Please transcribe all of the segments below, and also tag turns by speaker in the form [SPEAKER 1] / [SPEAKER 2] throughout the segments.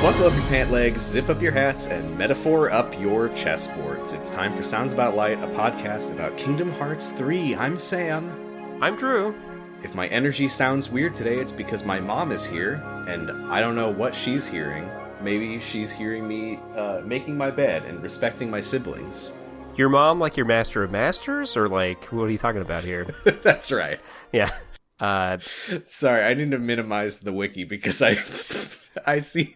[SPEAKER 1] Buckle up your pant legs, zip up your hats, and metaphor up your chessboards. It's time for Sounds About Light, a podcast about Kingdom Hearts 3. I'm Sam.
[SPEAKER 2] I'm Drew.
[SPEAKER 1] If my energy sounds weird today, it's because my mom is here, and I don't know what she's hearing. Maybe she's hearing me making my bed and respecting my siblings.
[SPEAKER 2] Your mom, like your master of masters, or like, what are you talking about here?
[SPEAKER 1] That's right.
[SPEAKER 2] Yeah.
[SPEAKER 1] Sorry, I need to minimize the wiki because I see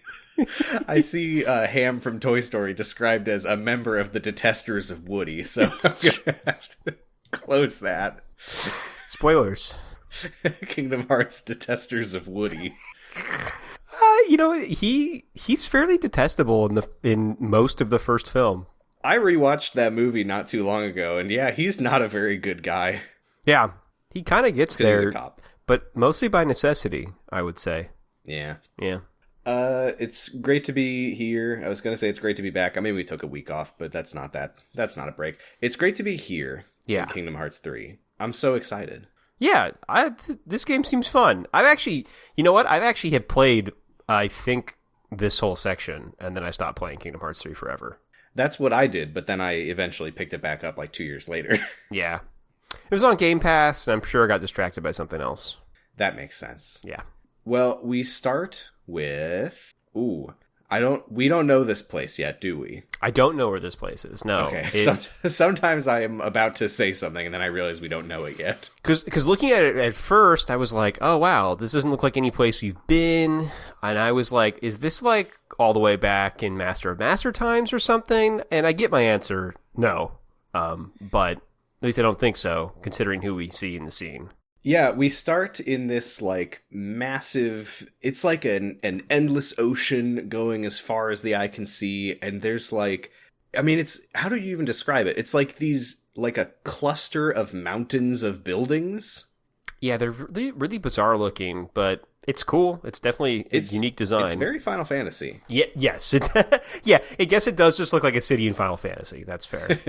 [SPEAKER 1] Ham from Toy Story described as a member of the Detesters of Woody, so I'm gonna have to close that.
[SPEAKER 2] Spoilers.
[SPEAKER 1] Kingdom Hearts Detesters of Woody.
[SPEAKER 2] He's fairly detestable in most of the first film.
[SPEAKER 1] I rewatched that movie not too long ago, and yeah, he's not a very good guy.
[SPEAKER 2] Yeah, he kind of gets there,
[SPEAKER 1] he's a cop.
[SPEAKER 2] But mostly by necessity, I would say.
[SPEAKER 1] Yeah.
[SPEAKER 2] Yeah.
[SPEAKER 1] It's great to be here. I was going to say it's great to be back. I mean, we took a week off, but that's not a break. It's great to be here in Kingdom Hearts 3. I'm so excited.
[SPEAKER 2] Yeah, this game seems fun. I've actually had played, I think, this whole section, and then I stopped playing Kingdom Hearts 3 forever.
[SPEAKER 1] That's what I did, but then I eventually picked it back up like 2 years later. Yeah.
[SPEAKER 2] It was on Game Pass, and I'm sure I got distracted by something else.
[SPEAKER 1] That makes sense.
[SPEAKER 2] Yeah.
[SPEAKER 1] Well, we start with... we don't know this place yet, do we?
[SPEAKER 2] I don't know where this place is, no.
[SPEAKER 1] Okay. Sometimes I am about to say something, and then I realize we don't know it yet.
[SPEAKER 2] Because looking at it at first, I was like, oh, wow, this doesn't look like any place we've been. And I was like, is this like all the way back in Master of Master times or something? And I get my answer, no. But at least I don't think so, considering who we see in the scene.
[SPEAKER 1] Yeah, we start in this, like, massive... It's like an endless ocean going as far as the eye can see, and there's, like... I mean, it's... How do you even describe it? It's like these... Like a cluster of mountains of buildings. Yeah,
[SPEAKER 2] they're really, really bizarre looking, but it's cool. It's definitely a unique design.
[SPEAKER 1] It's very Final Fantasy.
[SPEAKER 2] Yeah, yes. I guess it does just look like a city in Final Fantasy. That's fair.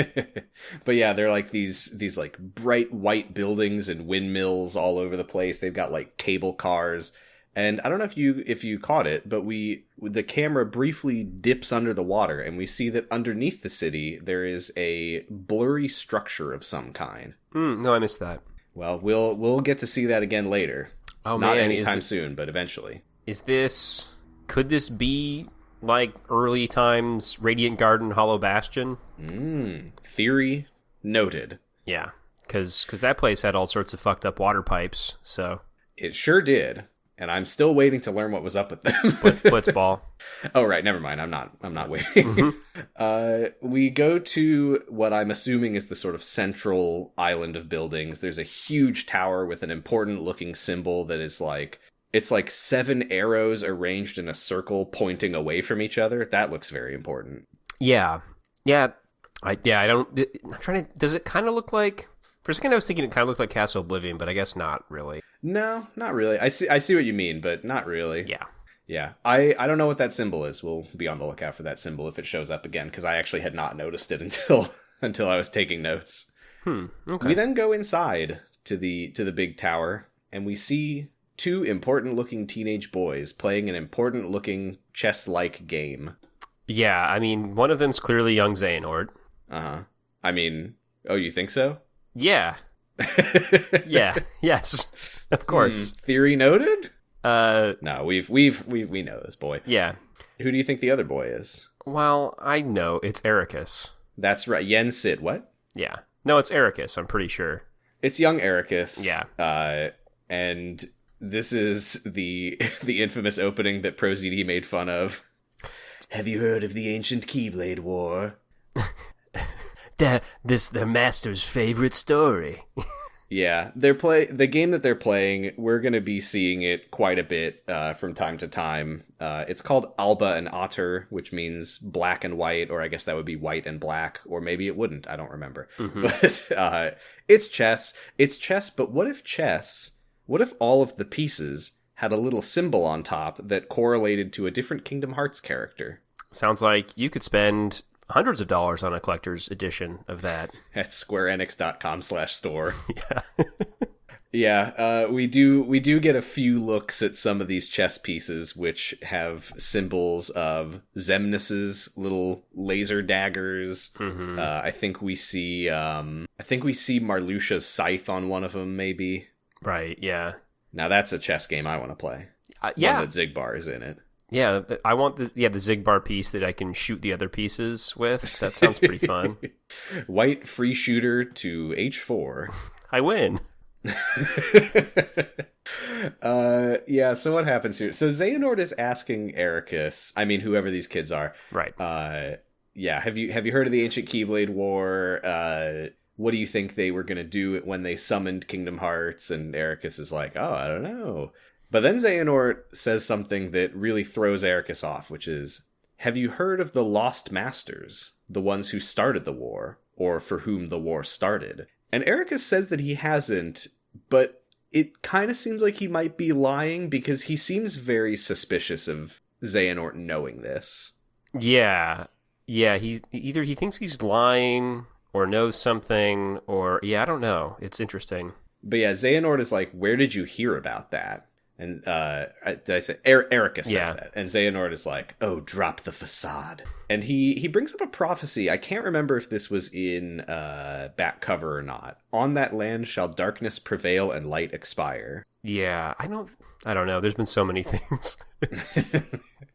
[SPEAKER 1] But yeah, they're like these like bright white buildings and windmills all over the place. They've got like cable cars. And I don't know if you caught it, but the camera briefly dips under the water and we see that underneath the city there is a blurry structure of some kind.
[SPEAKER 2] No, I missed that.
[SPEAKER 1] Well, we'll get to see that again later.
[SPEAKER 2] Oh,
[SPEAKER 1] not
[SPEAKER 2] man,
[SPEAKER 1] anytime soon, but eventually.
[SPEAKER 2] Could this be like early times Radiant Garden, Hollow Bastion?
[SPEAKER 1] Theory noted.
[SPEAKER 2] Yeah, because that place had all sorts of fucked up water pipes, so.
[SPEAKER 1] It sure did. And I'm still waiting to learn what was up with them.
[SPEAKER 2] Blitzball.
[SPEAKER 1] Oh, right. Never mind. I'm not waiting. Mm-hmm. We go to what I'm assuming is the sort of central island of buildings. There's a huge tower with an important looking symbol that is like, it's like 7 arrows arranged in a circle pointing away from each other. That looks very important.
[SPEAKER 2] Yeah. I'm trying to, does it kind of look like, for a second I was thinking it kind of looked like Castle Oblivion, but I guess not really.
[SPEAKER 1] No, not really. I see what you mean, but not really. Yeah. I don't know what that symbol is. We'll be on the lookout for that symbol if it shows up again, because I actually had not noticed it until I was taking notes.
[SPEAKER 2] Okay.
[SPEAKER 1] We then go inside to the big tower, and we see 2 important-looking teenage boys playing an important-looking chess-like game.
[SPEAKER 2] Yeah, I mean, one of them's clearly young Xehanort.
[SPEAKER 1] Uh-huh. I mean, oh, you think so?
[SPEAKER 2] Yeah. Yes. Of course.
[SPEAKER 1] Theory noted?
[SPEAKER 2] No,
[SPEAKER 1] we know this boy.
[SPEAKER 2] Yeah.
[SPEAKER 1] Who do you think the other boy is?
[SPEAKER 2] Well, I know. It's Ericus.
[SPEAKER 1] That's right. Yen Sid, what?
[SPEAKER 2] Yeah. No, it's Ericus, I'm pretty sure.
[SPEAKER 1] It's young Ericus.
[SPEAKER 2] Yeah.
[SPEAKER 1] And this is the infamous opening that ProZD made fun of. Have you heard of the ancient Keyblade War?
[SPEAKER 2] Their master's favorite story.
[SPEAKER 1] Yeah, the game that they're playing, we're going to be seeing it quite a bit from time to time. It's called Alba and Otter, which means black and white, or I guess that would be white and black, or maybe it wouldn't, I don't remember. Mm-hmm. But it's chess. It's chess, but what if all of the pieces had a little symbol on top that correlated to a different Kingdom Hearts character?
[SPEAKER 2] Sounds like you could spend hundreds of dollars on a collector's edition of that.
[SPEAKER 1] At squareenix.com/store.
[SPEAKER 2] Yeah.
[SPEAKER 1] Yeah, we do get a few looks at some of these chess pieces, which have symbols of Xemnas's little laser daggers.
[SPEAKER 2] Mm-hmm.
[SPEAKER 1] I think we see Marluxia's scythe on one of them, maybe.
[SPEAKER 2] Right, yeah.
[SPEAKER 1] Now that's a chess game I want to play.
[SPEAKER 2] Yeah.
[SPEAKER 1] One that Zigbar is in it.
[SPEAKER 2] Yeah, I want the Zigbar piece that I can shoot the other pieces with. That sounds pretty fun.
[SPEAKER 1] White free shooter to H4.
[SPEAKER 2] I win.
[SPEAKER 1] Yeah, so what happens here? So Xehanort is asking Ericus, I mean whoever these kids are.
[SPEAKER 2] Right.
[SPEAKER 1] Yeah, have you heard of the ancient Keyblade War? What do you think they were going to do when they summoned Kingdom Hearts? And Ericus is like, "Oh, I don't know." But then Xehanort says something that really throws Ericus off, which is, "Have you heard of the Lost Masters, the ones who started the war, or for whom the war started?" And Ericus says that he hasn't, but it kind of seems like he might be lying because he seems very suspicious of Xehanort knowing this.
[SPEAKER 2] Yeah. Yeah, he thinks he's lying or knows something, or I don't know. It's interesting.
[SPEAKER 1] But yeah, Xehanort is like, "Where did you hear about that?" And did I say Ericus says that, and Xehanort is like, "Oh, drop the facade." And he brings up a prophecy. I can't remember if this was in back cover or not. "On that land shall darkness prevail and light expire."
[SPEAKER 2] Yeah, I don't know. There's been so many things.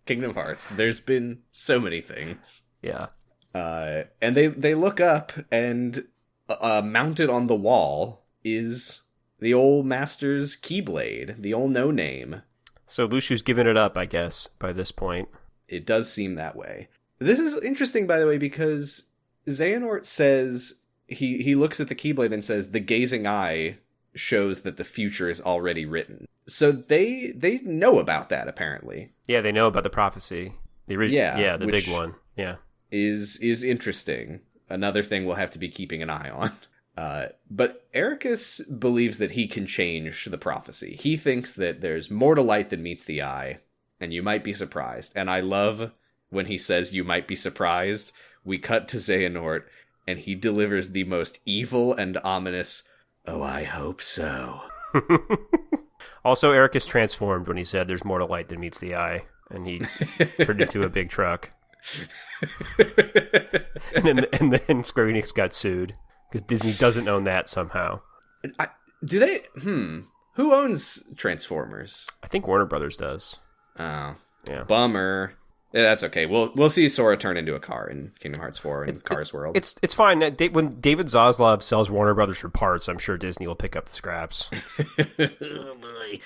[SPEAKER 1] Kingdom Hearts. There's been so many things.
[SPEAKER 2] Yeah.
[SPEAKER 1] And they look up, and mounted on the wall is the old master's Keyblade, the old no-name.
[SPEAKER 2] So Luciu's given it up, I guess, by this point.
[SPEAKER 1] It does seem that way. This is interesting, by the way, because Xehanort says, he looks at the Keyblade and says, "The gazing eye shows that the future is already written." So they know about that, apparently.
[SPEAKER 2] Yeah, they know about the prophecy. The the
[SPEAKER 1] which
[SPEAKER 2] big one. Yeah.
[SPEAKER 1] Is interesting. Another thing we'll have to be keeping an eye on. But Ericus believes that he can change the prophecy. He thinks that there's more to light than meets the eye, and you might be surprised. And I love when he says you might be surprised. We cut to Xehanort, and he delivers the most evil and ominous, "Oh, I hope so."
[SPEAKER 2] Also, Ericus transformed when he said there's more to light than meets the eye, and he turned into a big truck. and then Square Enix got sued. Because Disney doesn't own that somehow.
[SPEAKER 1] Do they? Who owns Transformers?
[SPEAKER 2] I think Warner Brothers does.
[SPEAKER 1] Oh.
[SPEAKER 2] Yeah.
[SPEAKER 1] Bummer. Yeah, that's okay. We'll see Sora turn into a car in Kingdom Hearts 4 in Cars World.
[SPEAKER 2] It's fine. When David Zaslav sells Warner Brothers for parts, I'm sure Disney will pick up the scraps.
[SPEAKER 1] Oh, boy.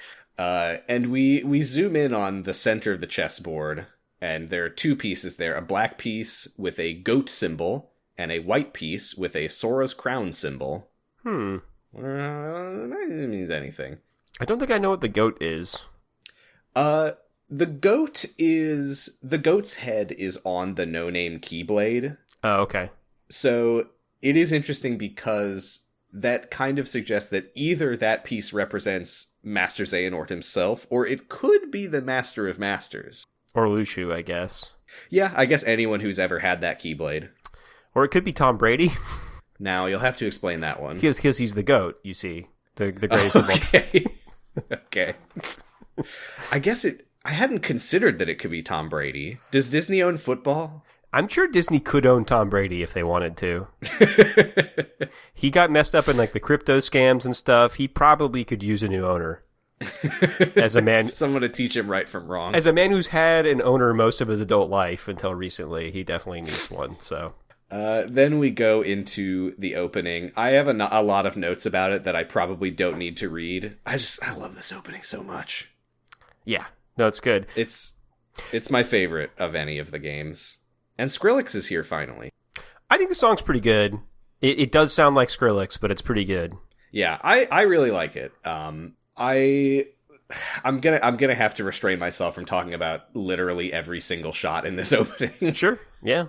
[SPEAKER 1] And we zoom in on the center of the chessboard, and there are two pieces there. A black piece with a goat symbol, and a white piece with a Sora's crown symbol. That means anything.
[SPEAKER 2] I don't think I know what the goat is.
[SPEAKER 1] The goat's head is on the no-name Keyblade.
[SPEAKER 2] Oh, okay.
[SPEAKER 1] So it is interesting because that kind of suggests that either that piece represents Master Xehanort himself, or it could be the Master of Masters.
[SPEAKER 2] Or Luciu, I guess.
[SPEAKER 1] Yeah, I guess anyone who's ever had that Keyblade.
[SPEAKER 2] Or it could be Tom Brady.
[SPEAKER 1] Now, you'll have to explain that one.
[SPEAKER 2] Because he's the GOAT, you see. The greatest of all time.
[SPEAKER 1] Okay. I hadn't considered that it could be Tom Brady. Does Disney own football?
[SPEAKER 2] I'm sure Disney could own Tom Brady if they wanted to. He got messed up in like the crypto scams and stuff. He probably could use a new owner. As a man,
[SPEAKER 1] someone to teach him right from wrong.
[SPEAKER 2] As a man who's had an owner most of his adult life until recently, he definitely needs one. So
[SPEAKER 1] then we go into the opening. I have a lot of notes about it that I probably don't need to read. I love this opening so much.
[SPEAKER 2] Yeah, no, it's good.
[SPEAKER 1] It's my favorite of any of the games. And Skrillex is here finally.
[SPEAKER 2] I think the song's pretty good. It does sound like Skrillex, but it's pretty good.
[SPEAKER 1] Yeah, I really like it. I'm gonna have to restrain myself from talking about literally every single shot in this opening.
[SPEAKER 2] Sure, yeah.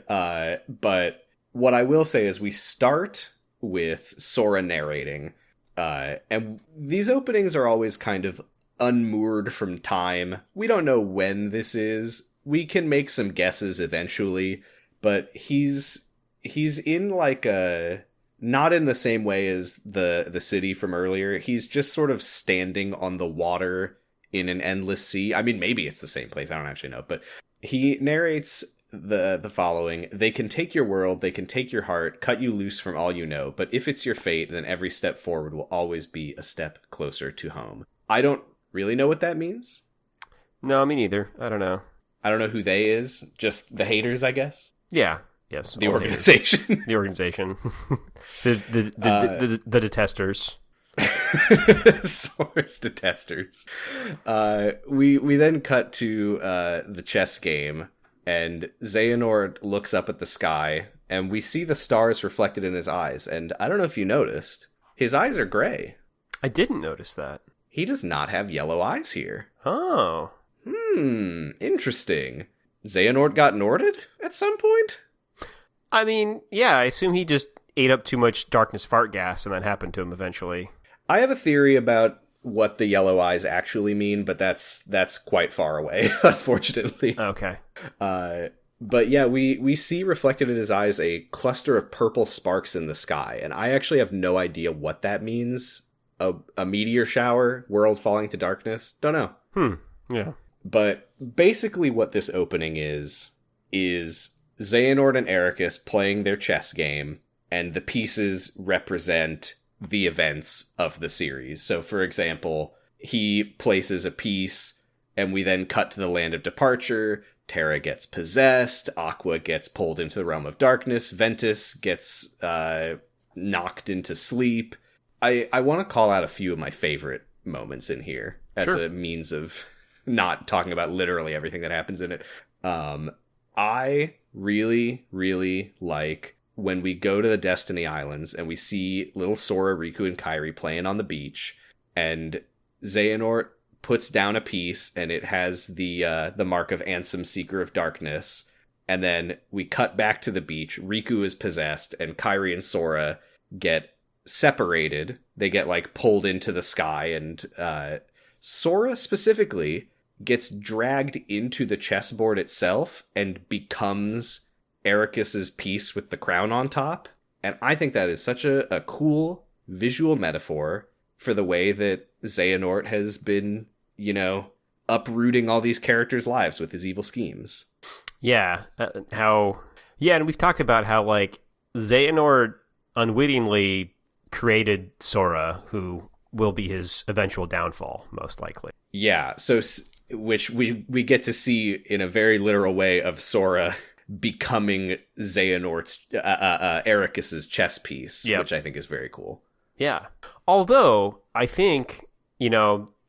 [SPEAKER 1] But what I will say is we start with Sora narrating, and these openings are always kind of unmoored from time. We don't know when this is. We can make some guesses eventually, but he's in like a not in the same way as the city from earlier. He's just sort of standing on the water in an endless sea. I mean, maybe it's the same place. I don't actually know. But he narrates the following. They can take your world, they can take your heart, cut you loose from all you know. But if it's your fate, then every step forward will always be a step closer to home. I don't really know what that means.
[SPEAKER 2] No, me neither. I don't know.
[SPEAKER 1] I don't know who they is. Just the haters, I guess.
[SPEAKER 2] Yeah. Yes.
[SPEAKER 1] The organization.
[SPEAKER 2] The organization. the Detesters.
[SPEAKER 1] Source Detesters. We then cut to the chess game, and Xehanort looks up at the sky, and we see the stars reflected in his eyes. And I don't know if you noticed, his eyes are gray.
[SPEAKER 2] I didn't notice that.
[SPEAKER 1] He does not have yellow eyes here.
[SPEAKER 2] Oh.
[SPEAKER 1] Interesting. Xehanort got Norded at some point?
[SPEAKER 2] I mean, yeah, I assume he just ate up too much darkness fart gas and that happened to him eventually.
[SPEAKER 1] I have a theory about what the yellow eyes actually mean, but that's quite far away, unfortunately.
[SPEAKER 2] Okay.
[SPEAKER 1] But yeah, we see reflected in his eyes a cluster of purple sparks in the sky, and I actually have no idea what that means. A meteor shower, world falling to darkness? Don't know.
[SPEAKER 2] Yeah.
[SPEAKER 1] But basically what this opening is Xehanort and Ericus playing their chess game, and the pieces represent the events of the series. So, for example, he places a piece, and we then cut to the land of departure. Terra gets possessed, Aqua gets pulled into the realm of darkness, Ventus gets knocked into sleep. I want to call out a few of my favorite moments in here as a means of not talking about literally everything that happens in it. I really, really like when we go to the Destiny Islands and we see little Sora, Riku, and Kairi playing on the beach, and Xehanort puts down a piece and it has the mark of Ansem, Seeker of Darkness, and then we cut back to the beach. Riku is possessed and Kairi and Sora get separated. They get like pulled into the sky, and Sora specifically gets dragged into the chessboard itself and becomes Ericus's piece with the crown on top. And I think that is such a cool visual metaphor for the way that Xehanort has been, uprooting all these characters' lives with his evil schemes.
[SPEAKER 2] Yeah, and we've talked about how, like, Xehanort unwittingly created Sora, who will be his eventual downfall, most likely.
[SPEAKER 1] Yeah, so which we get to see in a very literal way of Sora becoming Xehanort's Ericus's chess piece, which I think is very cool.
[SPEAKER 2] Yeah. Although I think,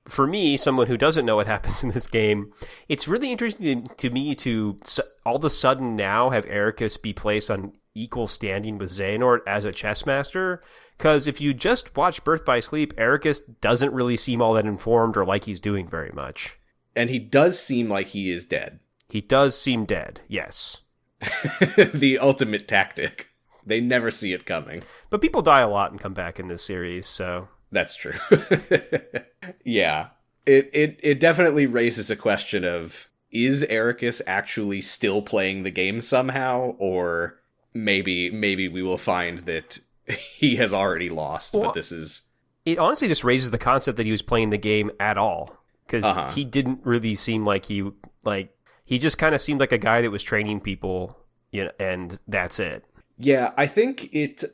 [SPEAKER 2] for me, someone who doesn't know what happens in this game, it's really interesting to me to all of a sudden now have Ericus be placed on equal standing with Xehanort as a chess master. Because if you just watch Birth by Sleep, Ericus doesn't really seem all that informed or like he's doing very much.
[SPEAKER 1] And he does seem like he is dead.
[SPEAKER 2] He does seem dead, yes.
[SPEAKER 1] The ultimate tactic. They never see it coming.
[SPEAKER 2] But people die a lot and come back in this series, so...
[SPEAKER 1] That's true. Yeah. It definitely raises a question of, is Ericus actually still playing the game somehow? Or maybe we will find that he has already lost, but this is...
[SPEAKER 2] It honestly just raises the concept that he was playing the game at all. Because he didn't really seem like he just kind of seemed like a guy that was training people, and that's it.
[SPEAKER 1] Yeah, I think it's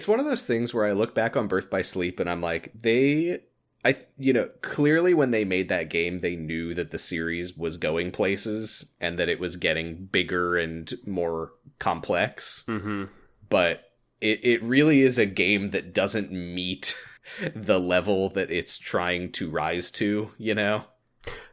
[SPEAKER 1] one of those things where I look back on Birth by Sleep and I'm like, clearly when they made that game, they knew that the series was going places and that it was getting bigger and more complex. Mm-hmm. But it really is a game that doesn't meet the level that it's trying to rise to,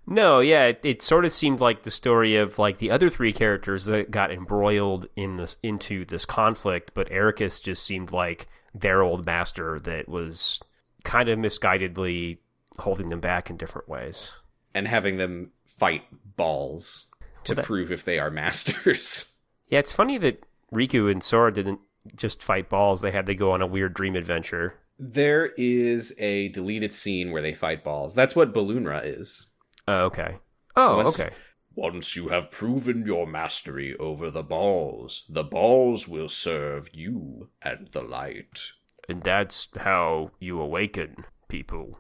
[SPEAKER 2] No, yeah, it sort of seemed like the story of like the other three characters that got embroiled into this conflict, but Ericus just seemed like their old master that was kind of misguidedly holding them back in different ways.
[SPEAKER 1] And having them fight balls to prove if they are masters.
[SPEAKER 2] Yeah, it's funny that Riku and Sora didn't just fight balls. They had to go on a weird dream adventure.
[SPEAKER 1] There is a deleted scene where they fight balls. That's what Balloonra is.
[SPEAKER 2] Oh, okay. Oh, okay.
[SPEAKER 1] Once you have proven your mastery over the balls will serve you and the light.
[SPEAKER 2] And that's how you awaken people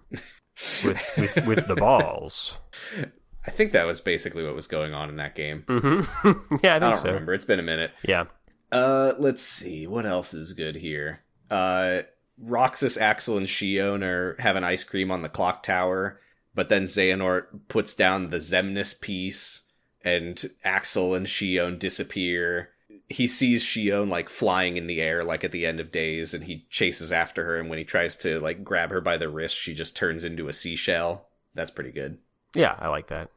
[SPEAKER 2] with the balls.
[SPEAKER 1] I think that was basically what was going on in that game.
[SPEAKER 2] Mm-hmm. Yeah, I don't
[SPEAKER 1] remember. It's been a minute.
[SPEAKER 2] Yeah.
[SPEAKER 1] Let's see. What else is good here? Roxas, Axel, and Shion are having ice cream on the clock tower, but then Xehanort puts down the Xemnas piece, and Axel and Shion disappear. He sees Shion, like, flying in the air, like, at the end of days, and he chases after her, and when he tries to, like, grab her by the wrist, she just turns into a seashell. That's pretty good.
[SPEAKER 2] Yeah, I like that.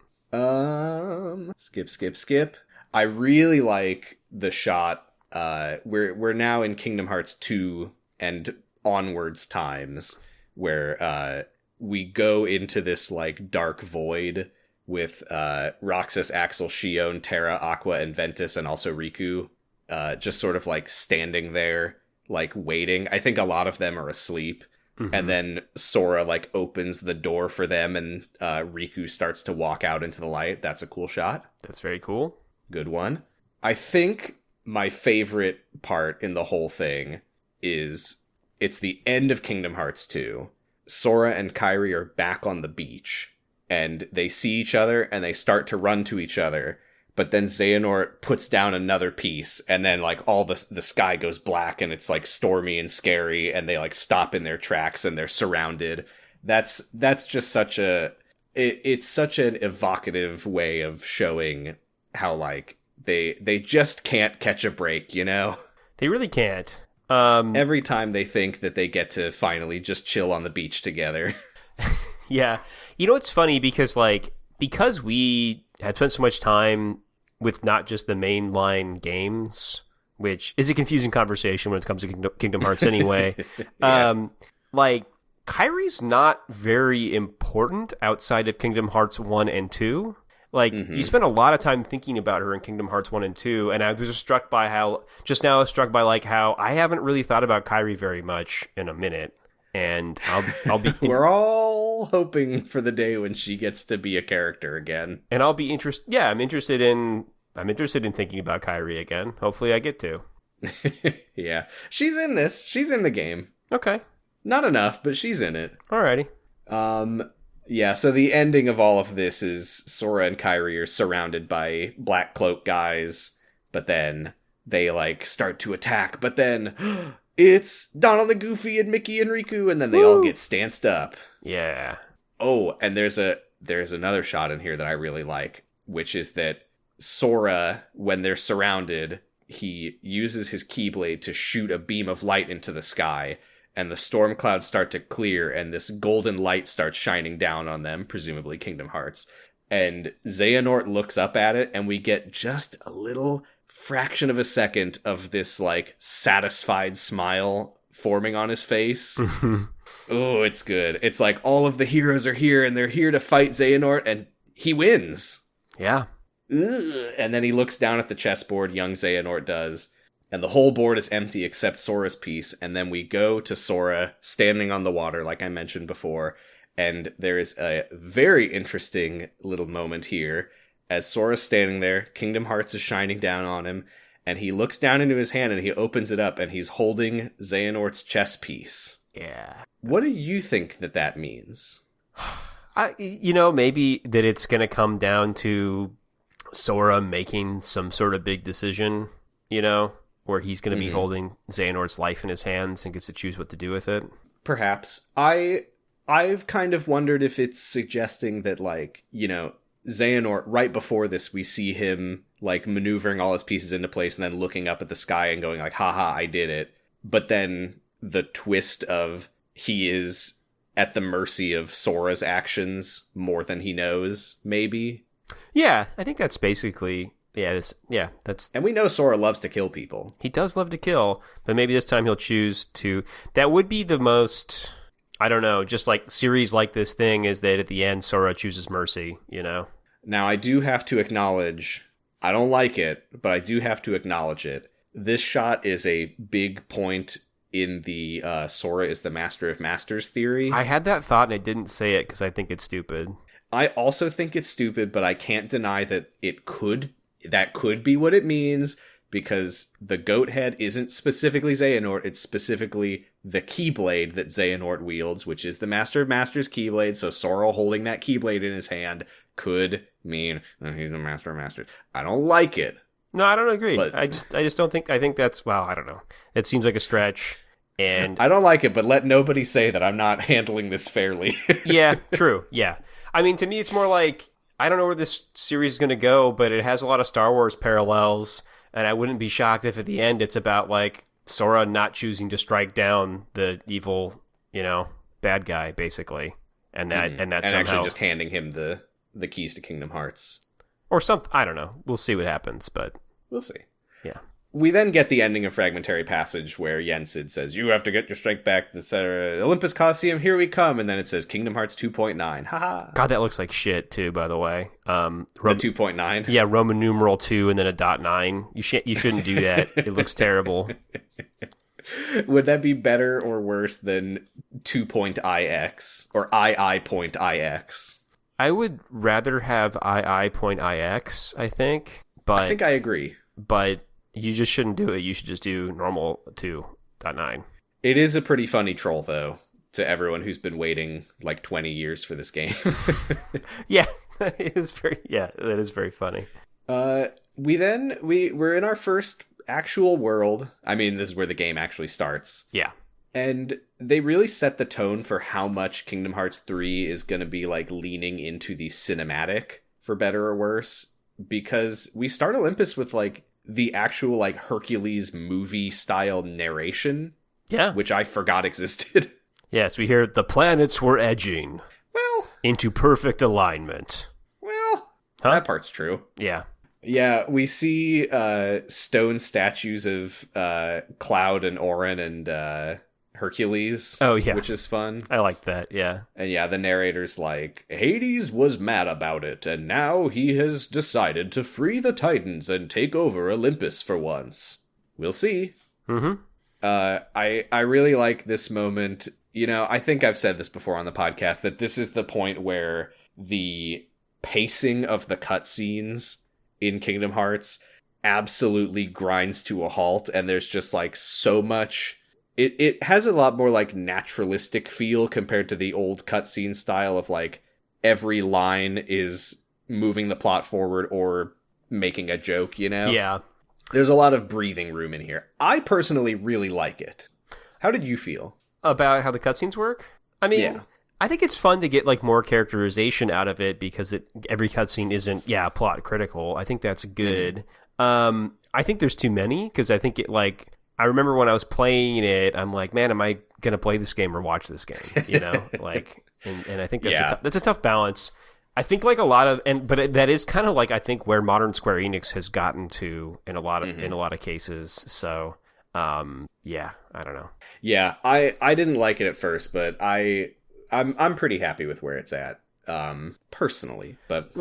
[SPEAKER 1] Skip. I really like the shot. We're now in Kingdom Hearts 2 and onwards times, where we go into this, like, dark void with Roxas, Axel, Shion, Terra, Aqua, and Ventus, and also Riku, just sort of, like, standing there, like, waiting. I think a lot of them are asleep. Mm-hmm. And then Sora, like, opens the door for them, and Riku starts to walk out into the light. That's a cool shot.
[SPEAKER 2] That's very cool.
[SPEAKER 1] Good one. I think my favorite part in the whole thing is it's the end of Kingdom Hearts 2. Sora and Kairi are back on the beach, and they see each other, and they start to run to each other. But then Xehanort puts down another piece, and then, like, all the sky goes black, and it's, like, stormy and scary, and they, like, stop in their tracks, and they're surrounded. That's just such it's such an evocative way of showing how, like, they just can't catch a break, you know?
[SPEAKER 2] They really can't.
[SPEAKER 1] Every time they think that they get to finally just chill on the beach together.
[SPEAKER 2] Yeah. You know, it's funny because we had spent so much time with not just the mainline games, which is a confusing conversation when it comes to Kingdom Hearts anyway. Yeah. Like, Kairi's not very important outside of Kingdom Hearts 1 and 2. Like, you spend a lot of time thinking about her in Kingdom Hearts 1 and 2, and I was just struck by how I haven't really thought about Kairi very much in a minute. And I'll be
[SPEAKER 1] we're all hoping for the day when she gets to be a character again.
[SPEAKER 2] And I'll be interested. Yeah, I'm interested in thinking about Kairi again. Hopefully I get to.
[SPEAKER 1] Yeah. She's in this. She's in the game.
[SPEAKER 2] Okay.
[SPEAKER 1] Not enough, but she's in it.
[SPEAKER 2] Alrighty.
[SPEAKER 1] Yeah, so the ending of all of this is Sora and Kairi are surrounded by Black Cloak guys, but then they, like, start to attack, but then it's Donald and Goofy and Mickey and Riku, and then they all get stanced up.
[SPEAKER 2] Yeah.
[SPEAKER 1] Oh, and there's another shot in here that I really like, which is that Sora, when they're surrounded, he uses his Keyblade to shoot a beam of light into the sky, and the storm clouds start to clear, and this golden light starts shining down on them, presumably Kingdom Hearts. And Xehanort looks up at it, and we get just a little fraction of a second of this, like, satisfied smile forming on his face. Oh, it's good. It's like all of the heroes are here, and they're here to fight Xehanort, and he wins.
[SPEAKER 2] Yeah.
[SPEAKER 1] Ugh. And then he looks down at the chessboard, young Xehanort does, and the whole board is empty except Sora's piece, and then we go to Sora standing on the water, like I mentioned before, and there is a very interesting little moment here. As Sora's standing there, Kingdom Hearts is shining down on him, and he looks down into his hand and he opens it up, and he's holding Xehanort's chess piece.
[SPEAKER 2] Yeah.
[SPEAKER 1] What do you think that means?
[SPEAKER 2] Maybe that it's going to come down to Sora making some sort of big decision, where he's going to be holding Xehanort's life in his hands and gets to choose what to do with it.
[SPEAKER 1] Perhaps. I've kind of wondered if it's suggesting that, like, Xehanort, right before this, we see him, like, maneuvering all his pieces into place and then looking up at the sky and going, like, haha, I did it. But then the twist of he is at the mercy of Sora's actions more than he knows, maybe?
[SPEAKER 2] Yeah, I think that's basically... that's...
[SPEAKER 1] And we know Sora loves to kill people.
[SPEAKER 2] He does love to kill, but maybe this time he'll choose to... That would be the most... I don't know, just like series like this thing is that at the end Sora chooses mercy,
[SPEAKER 1] Now, I do have to acknowledge, I don't like it, but I do have to acknowledge it. This shot is a big point in the Sora is the master of masters theory.
[SPEAKER 2] I had that thought and I didn't say it because I think it's stupid.
[SPEAKER 1] I also think it's stupid, but I can't deny that that could be what it means, because the goat head isn't specifically Xehanort, it's specifically the Keyblade that Xehanort wields, which is the Master of Masters Keyblade, so Sora holding that Keyblade in his hand could mean that he's the Master of Masters. I don't like it.
[SPEAKER 2] No, I don't agree.
[SPEAKER 1] But
[SPEAKER 2] I just don't think. I think that's I don't know. It seems like a stretch, and
[SPEAKER 1] I don't like it. But let nobody say that I'm not handling this fairly.
[SPEAKER 2] yeah, true. Yeah, I mean, to me, it's more like I don't know where this series is going to go, but it has a lot of Star Wars parallels, and I wouldn't be shocked if at the end it's about like Sora not choosing to strike down the evil, bad guy, basically, and that somehow
[SPEAKER 1] actually just handing him the keys to Kingdom Hearts.
[SPEAKER 2] Or something. I don't know. We'll see what happens, but
[SPEAKER 1] we'll see.
[SPEAKER 2] Yeah.
[SPEAKER 1] We then get the ending of Fragmentary Passage where Yensid says, "You have to get your strength back. Olympus Coliseum, here we come." And then it says Kingdom Hearts 2.9. Haha.
[SPEAKER 2] God, that looks like shit too, by the way.
[SPEAKER 1] The 2.9?
[SPEAKER 2] Yeah, Roman numeral 2 and then a .9. You shouldn't do that. It looks terrible.
[SPEAKER 1] Would that be better or worse than 2.ix or II.ix?
[SPEAKER 2] I would rather have II.ix, I think. But
[SPEAKER 1] I think I agree.
[SPEAKER 2] But you just shouldn't do it. You should just do normal 2.9.
[SPEAKER 1] It is a pretty funny troll, though, to everyone who's been waiting like 20 years for this game.
[SPEAKER 2] Yeah, it is that is very funny.
[SPEAKER 1] We're in our first actual world. I mean, this is where the game actually starts.
[SPEAKER 2] Yeah.
[SPEAKER 1] And they really set the tone for how much Kingdom Hearts 3 is going to be like leaning into the cinematic, for better or worse, because we start Olympus with like the actual like Hercules movie style narration.
[SPEAKER 2] Yeah.
[SPEAKER 1] Which I forgot existed.
[SPEAKER 2] Yes, we hear the planets were edging.
[SPEAKER 1] Well,
[SPEAKER 2] into perfect alignment.
[SPEAKER 1] Well, that part's true.
[SPEAKER 2] Yeah.
[SPEAKER 1] Yeah, we see stone statues of Cloud and Auron and Hercules.
[SPEAKER 2] Oh, yeah.
[SPEAKER 1] Which is fun.
[SPEAKER 2] I like that, yeah.
[SPEAKER 1] And yeah, the narrator's like, Hades was mad about it, and now he has decided to free the Titans and take over Olympus for once. We'll see.
[SPEAKER 2] Mm-hmm.
[SPEAKER 1] I really like this moment. I think I've said this before on the podcast, that this is the point where the pacing of the cutscenes in Kingdom Hearts absolutely grinds to a halt, and there's just like so much. It has a lot more like naturalistic feel compared to the old cutscene style of like every line is moving the plot forward or making a joke,
[SPEAKER 2] Yeah.
[SPEAKER 1] There's a lot of breathing room in here. I personally really like it. How did you feel?
[SPEAKER 2] About how the cutscenes work? I mean, yeah. I think it's fun to get like more characterization out of it because every cutscene isn't plot critical. I think that's good. Mm-hmm. I think there's too many because I think I remember when I was playing it, I'm like, man, am I gonna play this game or watch this game? And I think that's a tough balance. I think like a lot of but that is kind of like I think where modern Square Enix has gotten to in a lot of cases. So I don't know. Yeah,
[SPEAKER 1] I didn't like it at first, but I'm pretty happy with where it's at. Personally, but I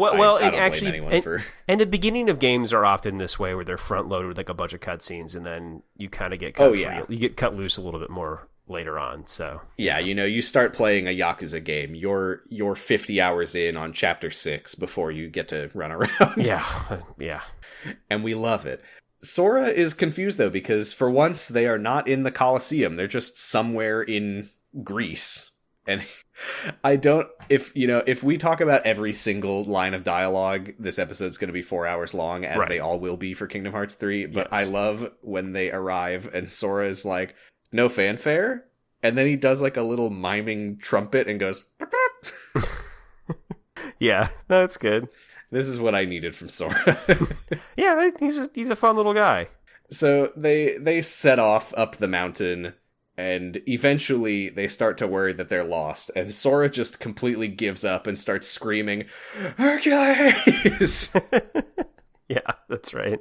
[SPEAKER 1] don't blame anyone for.
[SPEAKER 2] And the beginning of games are often this way, where they're front loaded with like a bunch of cutscenes, and then you kind of get you get cut loose a little bit more later on. So
[SPEAKER 1] you start playing a Yakuza game, you're 50 hours in on chapter 6 before you get to run around.
[SPEAKER 2] Yeah,
[SPEAKER 1] and we love it. Sora is confused though because for once they are not in the Colosseum; they're just somewhere in Greece, and. If we talk about every single line of dialogue, this episode's going to be 4 hours long, as they all will be for Kingdom Hearts 3. But yes. I love when they arrive and Sora is like, no fanfare? And then he does like a little miming trumpet and goes, burp, burp.
[SPEAKER 2] Yeah, that's good.
[SPEAKER 1] This is what I needed from Sora.
[SPEAKER 2] Yeah, he's a fun little guy.
[SPEAKER 1] So they set off up the mountain. And eventually they start to worry that they're lost. And Sora just completely gives up and starts screaming, Hercules!
[SPEAKER 2] Yeah, that's right.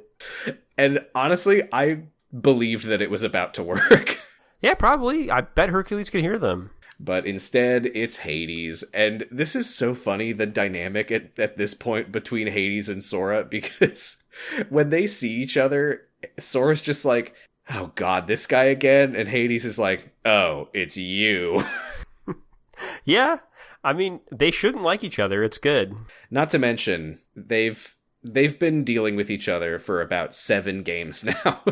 [SPEAKER 1] And honestly, I believed that it was about to work.
[SPEAKER 2] Yeah, probably. I bet Hercules could hear them.
[SPEAKER 1] But instead, it's Hades. And this is so funny, the dynamic at this point between Hades and Sora. Because when they see each other, Sora's just like, oh god, this guy again? And Hades is like, oh, it's you.
[SPEAKER 2] Yeah. I mean, they shouldn't like each other. It's good.
[SPEAKER 1] Not to mention, they've been dealing with each other for about 7 games now.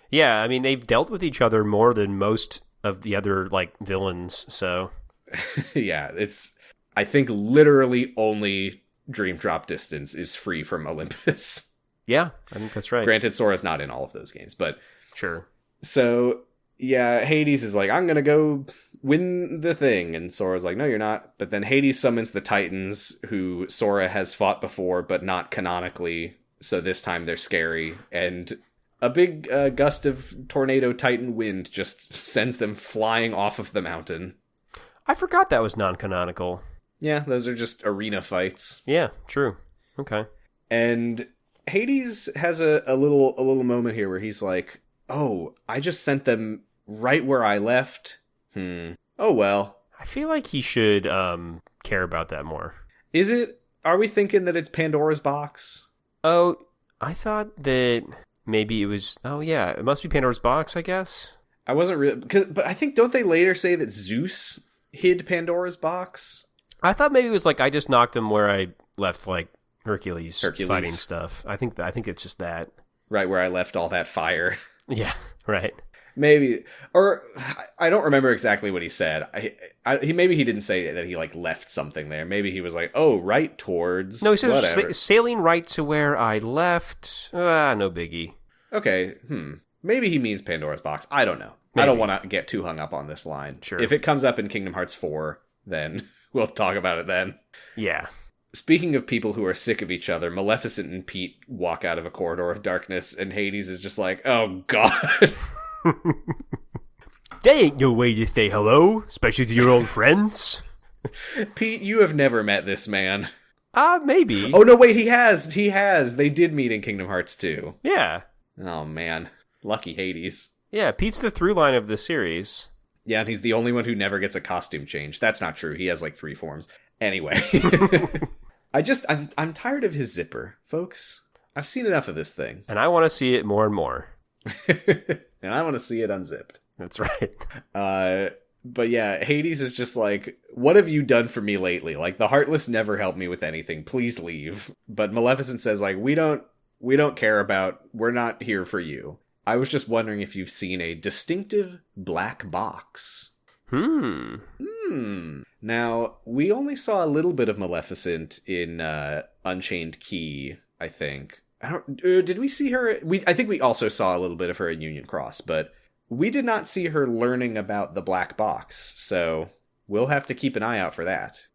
[SPEAKER 2] Yeah, I mean, they've dealt with each other more than most of the other, like, villains, so...
[SPEAKER 1] Yeah, it's... I think literally only Dream Drop Distance is free from Olympus.
[SPEAKER 2] Yeah, I think that's right.
[SPEAKER 1] Granted, Sora's not in all of those games, but...
[SPEAKER 2] Sure.
[SPEAKER 1] So, yeah, Hades is like, I'm gonna go win the thing, and Sora's like, no, you're not. But then Hades summons the Titans, who Sora has fought before, but not canonically, so this time they're scary, and... A big gust of tornado titan wind just sends them flying off of the mountain.
[SPEAKER 2] I forgot that was non-canonical.
[SPEAKER 1] Yeah, those are just arena fights.
[SPEAKER 2] Yeah, true. Okay.
[SPEAKER 1] And Hades has a little moment here where he's like, oh, I just sent them right where I left. Oh, well.
[SPEAKER 2] I feel like he should care about that more.
[SPEAKER 1] Is it? Are we thinking that it's Pandora's box?
[SPEAKER 2] Oh, I thought that... Maybe it was... Oh, yeah. It must be Pandora's box, I guess.
[SPEAKER 1] I wasn't really... But I think, don't they later say that Zeus hid Pandora's box?
[SPEAKER 2] I thought maybe it was like, I just knocked him where I left, like, Hercules. Fighting stuff. I think it's just that.
[SPEAKER 1] Right where I left all that fire.
[SPEAKER 2] Yeah, right.
[SPEAKER 1] Maybe. Or, I don't remember exactly what he said. Maybe he didn't say that he, like, left something there. Maybe he was like, oh, right towards...
[SPEAKER 2] No, he says sailing right to where I left. No biggie.
[SPEAKER 1] Okay, Maybe he means Pandora's box. I don't know. Maybe. I don't want to get too hung up on this line.
[SPEAKER 2] Sure.
[SPEAKER 1] If it comes up in Kingdom Hearts 4, then we'll talk about it then.
[SPEAKER 2] Yeah. Speaking
[SPEAKER 1] of people who are sick of each other, Maleficent and Pete walk out of a corridor of darkness, and Hades is just like, oh, God.
[SPEAKER 2] That ain't no way to say hello, especially to your old friends.
[SPEAKER 1] Pete, you have never met this man.
[SPEAKER 2] Maybe.
[SPEAKER 1] Oh, no, wait, he has. He has. They did meet in Kingdom Hearts 2.
[SPEAKER 2] Yeah.
[SPEAKER 1] Oh, man. Lucky Hades.
[SPEAKER 2] Yeah, Pete's the through line of the series.
[SPEAKER 1] Yeah, and he's the only one who never gets a costume change. That's not true. He has, like, 3 forms. Anyway. I'm tired of his zipper, folks. I've seen enough of this thing.
[SPEAKER 2] And I want to see it more and more.
[SPEAKER 1] And I want to see it unzipped.
[SPEAKER 2] That's right.
[SPEAKER 1] But yeah, Hades is just like, what have you done for me lately? Like, the Heartless never helped me with anything. Please leave. But Maleficent says, like, we don't care about, we're not here for you. I was just wondering if you've seen a distinctive black box. Now, we only saw a little bit of Maleficent in Unchained Key, I think. Did we see her? I think we also saw a little bit of her in Union Cross, but we did not see her learning about the black box, so we'll have to keep an eye out for that.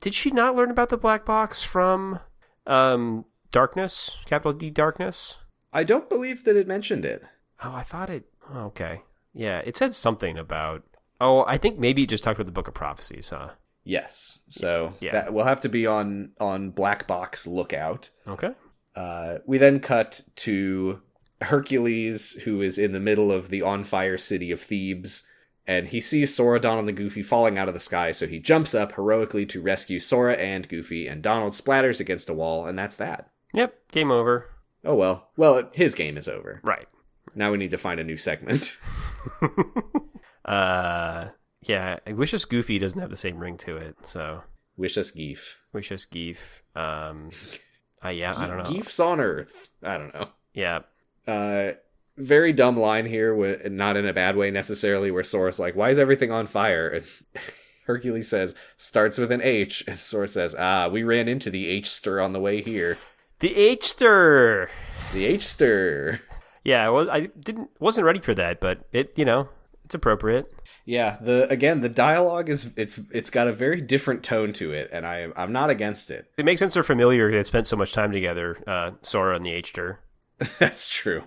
[SPEAKER 2] Did she not learn about the black box from Darkness? Capital D Darkness?
[SPEAKER 1] I don't believe that it mentioned it.
[SPEAKER 2] Oh, I thought it... Oh, okay. Yeah, it said something about... Oh, I think maybe it just talked about the Book of Prophecies, huh?
[SPEAKER 1] Yes. So
[SPEAKER 2] yeah.
[SPEAKER 1] That we'll have to be on black box lookout.
[SPEAKER 2] Okay.
[SPEAKER 1] We then cut to Hercules, who is in the middle of the on-fire city of Thebes, and he sees Sora, Donald, and Goofy falling out of the sky, so he jumps up heroically to rescue Sora and Goofy, and Donald splatters against a wall, and that's that.
[SPEAKER 2] Yep, game over.
[SPEAKER 1] Oh, well. Well, his game is over.
[SPEAKER 2] Right.
[SPEAKER 1] Now we need to find a new segment.
[SPEAKER 2] Yeah, I wish us Goofy doesn't have the same ring to it, so...
[SPEAKER 1] Wish us Geef.
[SPEAKER 2] Wish us Geef. Yeah, I don't know.
[SPEAKER 1] Geef's on Earth. I don't know.
[SPEAKER 2] Yeah.
[SPEAKER 1] Very dumb line here, not in a bad way necessarily, where Sora's like, why is everything on fire? And Hercules says, starts with an H, and Sora says, we ran into the H-ster on the way here.
[SPEAKER 2] The H-ster!
[SPEAKER 1] The H-ster.
[SPEAKER 2] Yeah, well, I wasn't ready for that, but it's appropriate.
[SPEAKER 1] Yeah, the dialogue it's got a very different tone to it, and I'm not against it.
[SPEAKER 2] It makes sense they're familiar. They spent so much time together, Sora and the H-ster.
[SPEAKER 1] That's true.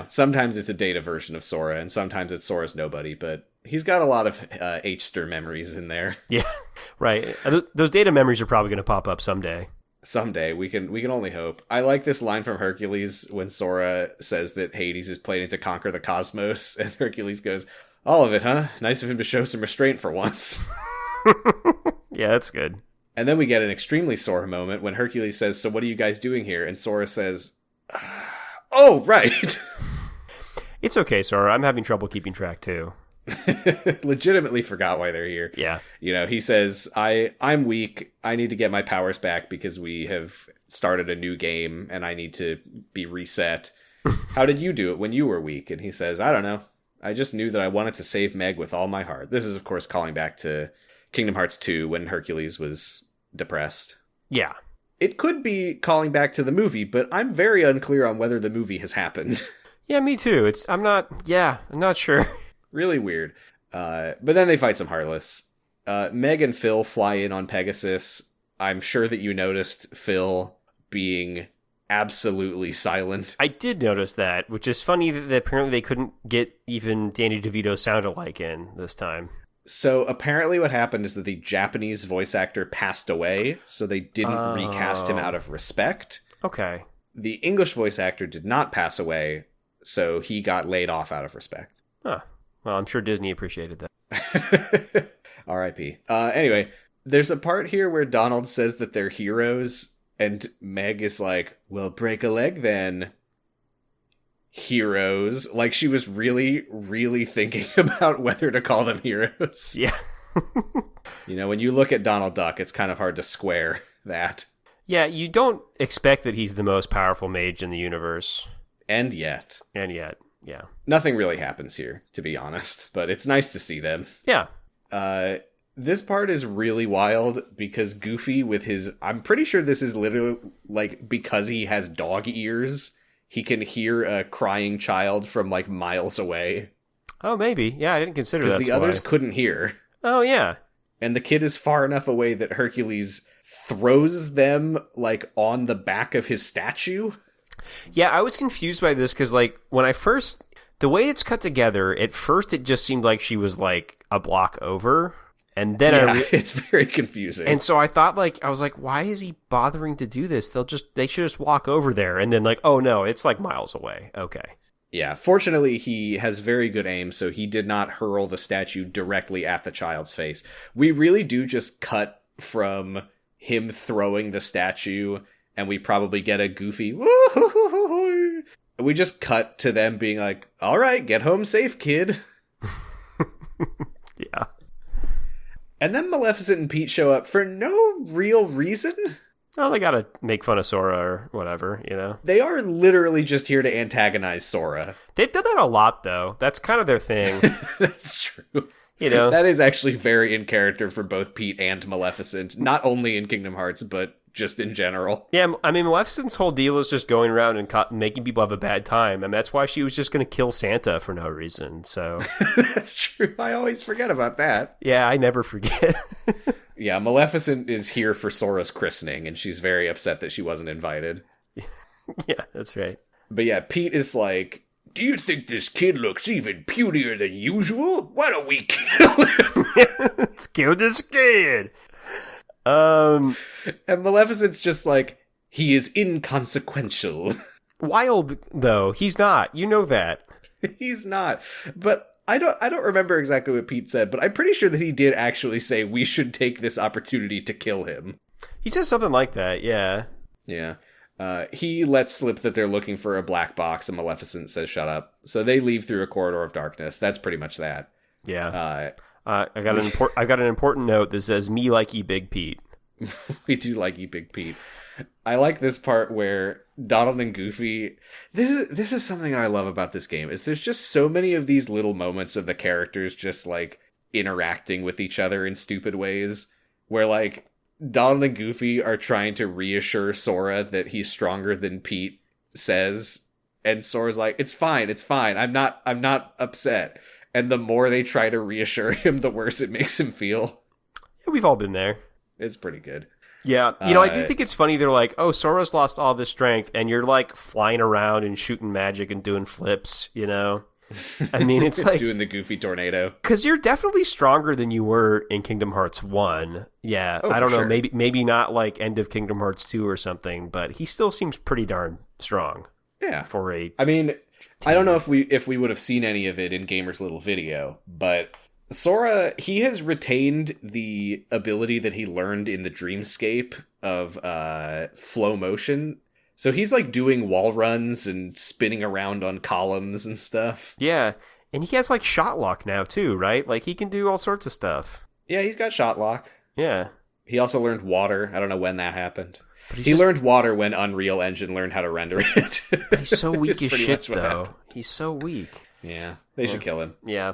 [SPEAKER 1] Sometimes it's a data version of Sora, and sometimes it's Sora's nobody, but he's got a lot of H-ster memories in there.
[SPEAKER 2] Yeah, right. Those data memories are probably going to pop up someday.
[SPEAKER 1] Someday, we can only hope. I like this line from Hercules when Sora says that Hades is planning to conquer the cosmos, and Hercules goes, all of it, huh? Nice of him to show some restraint for once.
[SPEAKER 2] Yeah, that's good.
[SPEAKER 1] And then we get an extremely Sora moment when Hercules says, so what are you guys doing here? And Sora says, oh, right.
[SPEAKER 2] It's okay, Sora. I'm having trouble keeping track, too.
[SPEAKER 1] Legitimately forgot why they're here.
[SPEAKER 2] Yeah.
[SPEAKER 1] You know, he says, I'm weak. I need to get my powers back because we have started a new game and I need to be reset. How did you do it when you were weak? And he says, I don't know. I just knew that I wanted to save Meg with all my heart. This is, of course, calling back to Kingdom Hearts 2 when Hercules was depressed.
[SPEAKER 2] Yeah.
[SPEAKER 1] It could be calling back to the movie, but I'm very unclear on whether the movie has happened.
[SPEAKER 2] Yeah, me too. I'm not sure.
[SPEAKER 1] Really weird. But then they fight some Heartless. Meg and Phil fly in on Pegasus. I'm sure that you noticed Phil being absolutely silent.
[SPEAKER 2] I did notice that, which is funny that apparently they couldn't get even Danny DeVito's sound-alike in this time.
[SPEAKER 1] So apparently what happened is that the Japanese voice actor passed away, so they didn't recast him out of respect.
[SPEAKER 2] Okay.
[SPEAKER 1] The English voice actor did not pass away, so he got laid off out of respect.
[SPEAKER 2] Huh. Well, I'm sure Disney appreciated that.
[SPEAKER 1] R.I.P. Anyway, there's a part here where Donald says that they're heroes, and Meg is like, well, break a leg then. Heroes. Like, she was really, really thinking about whether to call them heroes.
[SPEAKER 2] Yeah.
[SPEAKER 1] You know, when you look at Donald Duck, it's kind of hard to square that.
[SPEAKER 2] Yeah, you don't expect that he's the most powerful mage in the universe.
[SPEAKER 1] And yet.
[SPEAKER 2] Yeah.
[SPEAKER 1] Nothing really happens here, to be honest, but it's nice to see them.
[SPEAKER 2] Yeah.
[SPEAKER 1] This part is really wild because Goofy with his... I'm pretty sure this is literally, like, because he has dog ears, he can hear a crying child from, like, miles away.
[SPEAKER 2] Oh, maybe. Yeah, I didn't consider that.
[SPEAKER 1] Because the others couldn't hear.
[SPEAKER 2] Oh, yeah.
[SPEAKER 1] And the kid is far enough away that Hercules throws them, like, on the back of his statue.
[SPEAKER 2] Yeah, I was confused by this because, like, when I first... The way it's cut together, at first it just seemed like she was, like, a block over. And then
[SPEAKER 1] it's very confusing.
[SPEAKER 2] And so I thought, like, I was like, why is he bothering to do this? They should just walk over there. And then, like, oh, no, it's, like, miles away. Okay.
[SPEAKER 1] Yeah, fortunately, he has very good aim, so he did not hurl the statue directly at the child's face. We really do just cut from him throwing the statue, and we probably get a Goofy, woo-hoo-hoo-hoo-hoo. We just cut to them being like, all right, get home safe, kid.
[SPEAKER 2] Yeah.
[SPEAKER 1] And then Maleficent and Pete show up for no real reason.
[SPEAKER 2] Oh, they gotta make fun of Sora or whatever, you know?
[SPEAKER 1] They are literally just here to antagonize Sora.
[SPEAKER 2] They've done that a lot, though. That's kind of their thing.
[SPEAKER 1] That's true.
[SPEAKER 2] You know?
[SPEAKER 1] That is actually very in character for both Pete and Maleficent. Not only in Kingdom Hearts, but just in general.
[SPEAKER 2] Yeah, I mean, Maleficent's whole deal is just going around and making people have a bad time. And that's why she was just going to kill Santa for no reason, so...
[SPEAKER 1] That's true. I always forget about that.
[SPEAKER 2] Yeah, I never forget.
[SPEAKER 1] Yeah, Maleficent is here for Sora's christening, and she's very upset that she wasn't invited.
[SPEAKER 2] Yeah, that's right.
[SPEAKER 1] But yeah, Pete is like, do you think this kid looks even putier than usual? Why don't we kill him?
[SPEAKER 2] Let's kill this kid!
[SPEAKER 1] And Maleficent's just like, he is inconsequential.
[SPEAKER 2] Wild, though. He's not. You know that.
[SPEAKER 1] He's not. But I don't remember exactly what Pete said, but I'm pretty sure that he did actually say we should take this opportunity to kill him.
[SPEAKER 2] He says something like that, yeah.
[SPEAKER 1] Yeah. He lets slip that they're looking for a black box, and Maleficent says shut up. So they leave through a corridor of darkness. That's pretty much that.
[SPEAKER 2] Yeah. I got an important note that says, me likey Big Pete.
[SPEAKER 1] We do likey Big Pete. I like this part where Donald and Goofy... This is something I love about this game, is there's just so many of these little moments of the characters just, like, interacting with each other in stupid ways, where, like, Donald and Goofy are trying to reassure Sora that he's stronger than Pete says, and Sora's like, it's fine, I'm not upset. And the more they try to reassure him, the worse it makes him feel.
[SPEAKER 2] Yeah, we've all been there.
[SPEAKER 1] It's pretty good.
[SPEAKER 2] Yeah, you know, I do think it's funny. They're like, oh, Sora's lost all of his strength, and you're, like, flying around and shooting magic and doing flips, you know? I mean, it's like...
[SPEAKER 1] doing the Goofy tornado.
[SPEAKER 2] Because you're definitely stronger than you were in Kingdom Hearts 1. Yeah, I don't know,
[SPEAKER 1] sure.
[SPEAKER 2] maybe not, like, end of Kingdom Hearts 2 or something, but he still seems pretty darn strong.
[SPEAKER 1] Yeah.
[SPEAKER 2] For a...
[SPEAKER 1] I mean, I don't know if we would have seen any of it in Gamer's little video, but... Sora, he has retained the ability that he learned in the Dreamscape of flow motion. So he's like doing wall runs and spinning around on columns and stuff.
[SPEAKER 2] Yeah. And he has, like, shot lock now, too, right? Like, he can do all sorts of stuff.
[SPEAKER 1] Yeah, he's got shot lock.
[SPEAKER 2] Yeah.
[SPEAKER 1] He also learned water. I don't know when that happened.
[SPEAKER 2] But
[SPEAKER 1] he learned water when Unreal Engine learned how to render it.
[SPEAKER 2] But he's so weak as shit, though. He's so weak.
[SPEAKER 1] Yeah, they should kill him.
[SPEAKER 2] Yeah.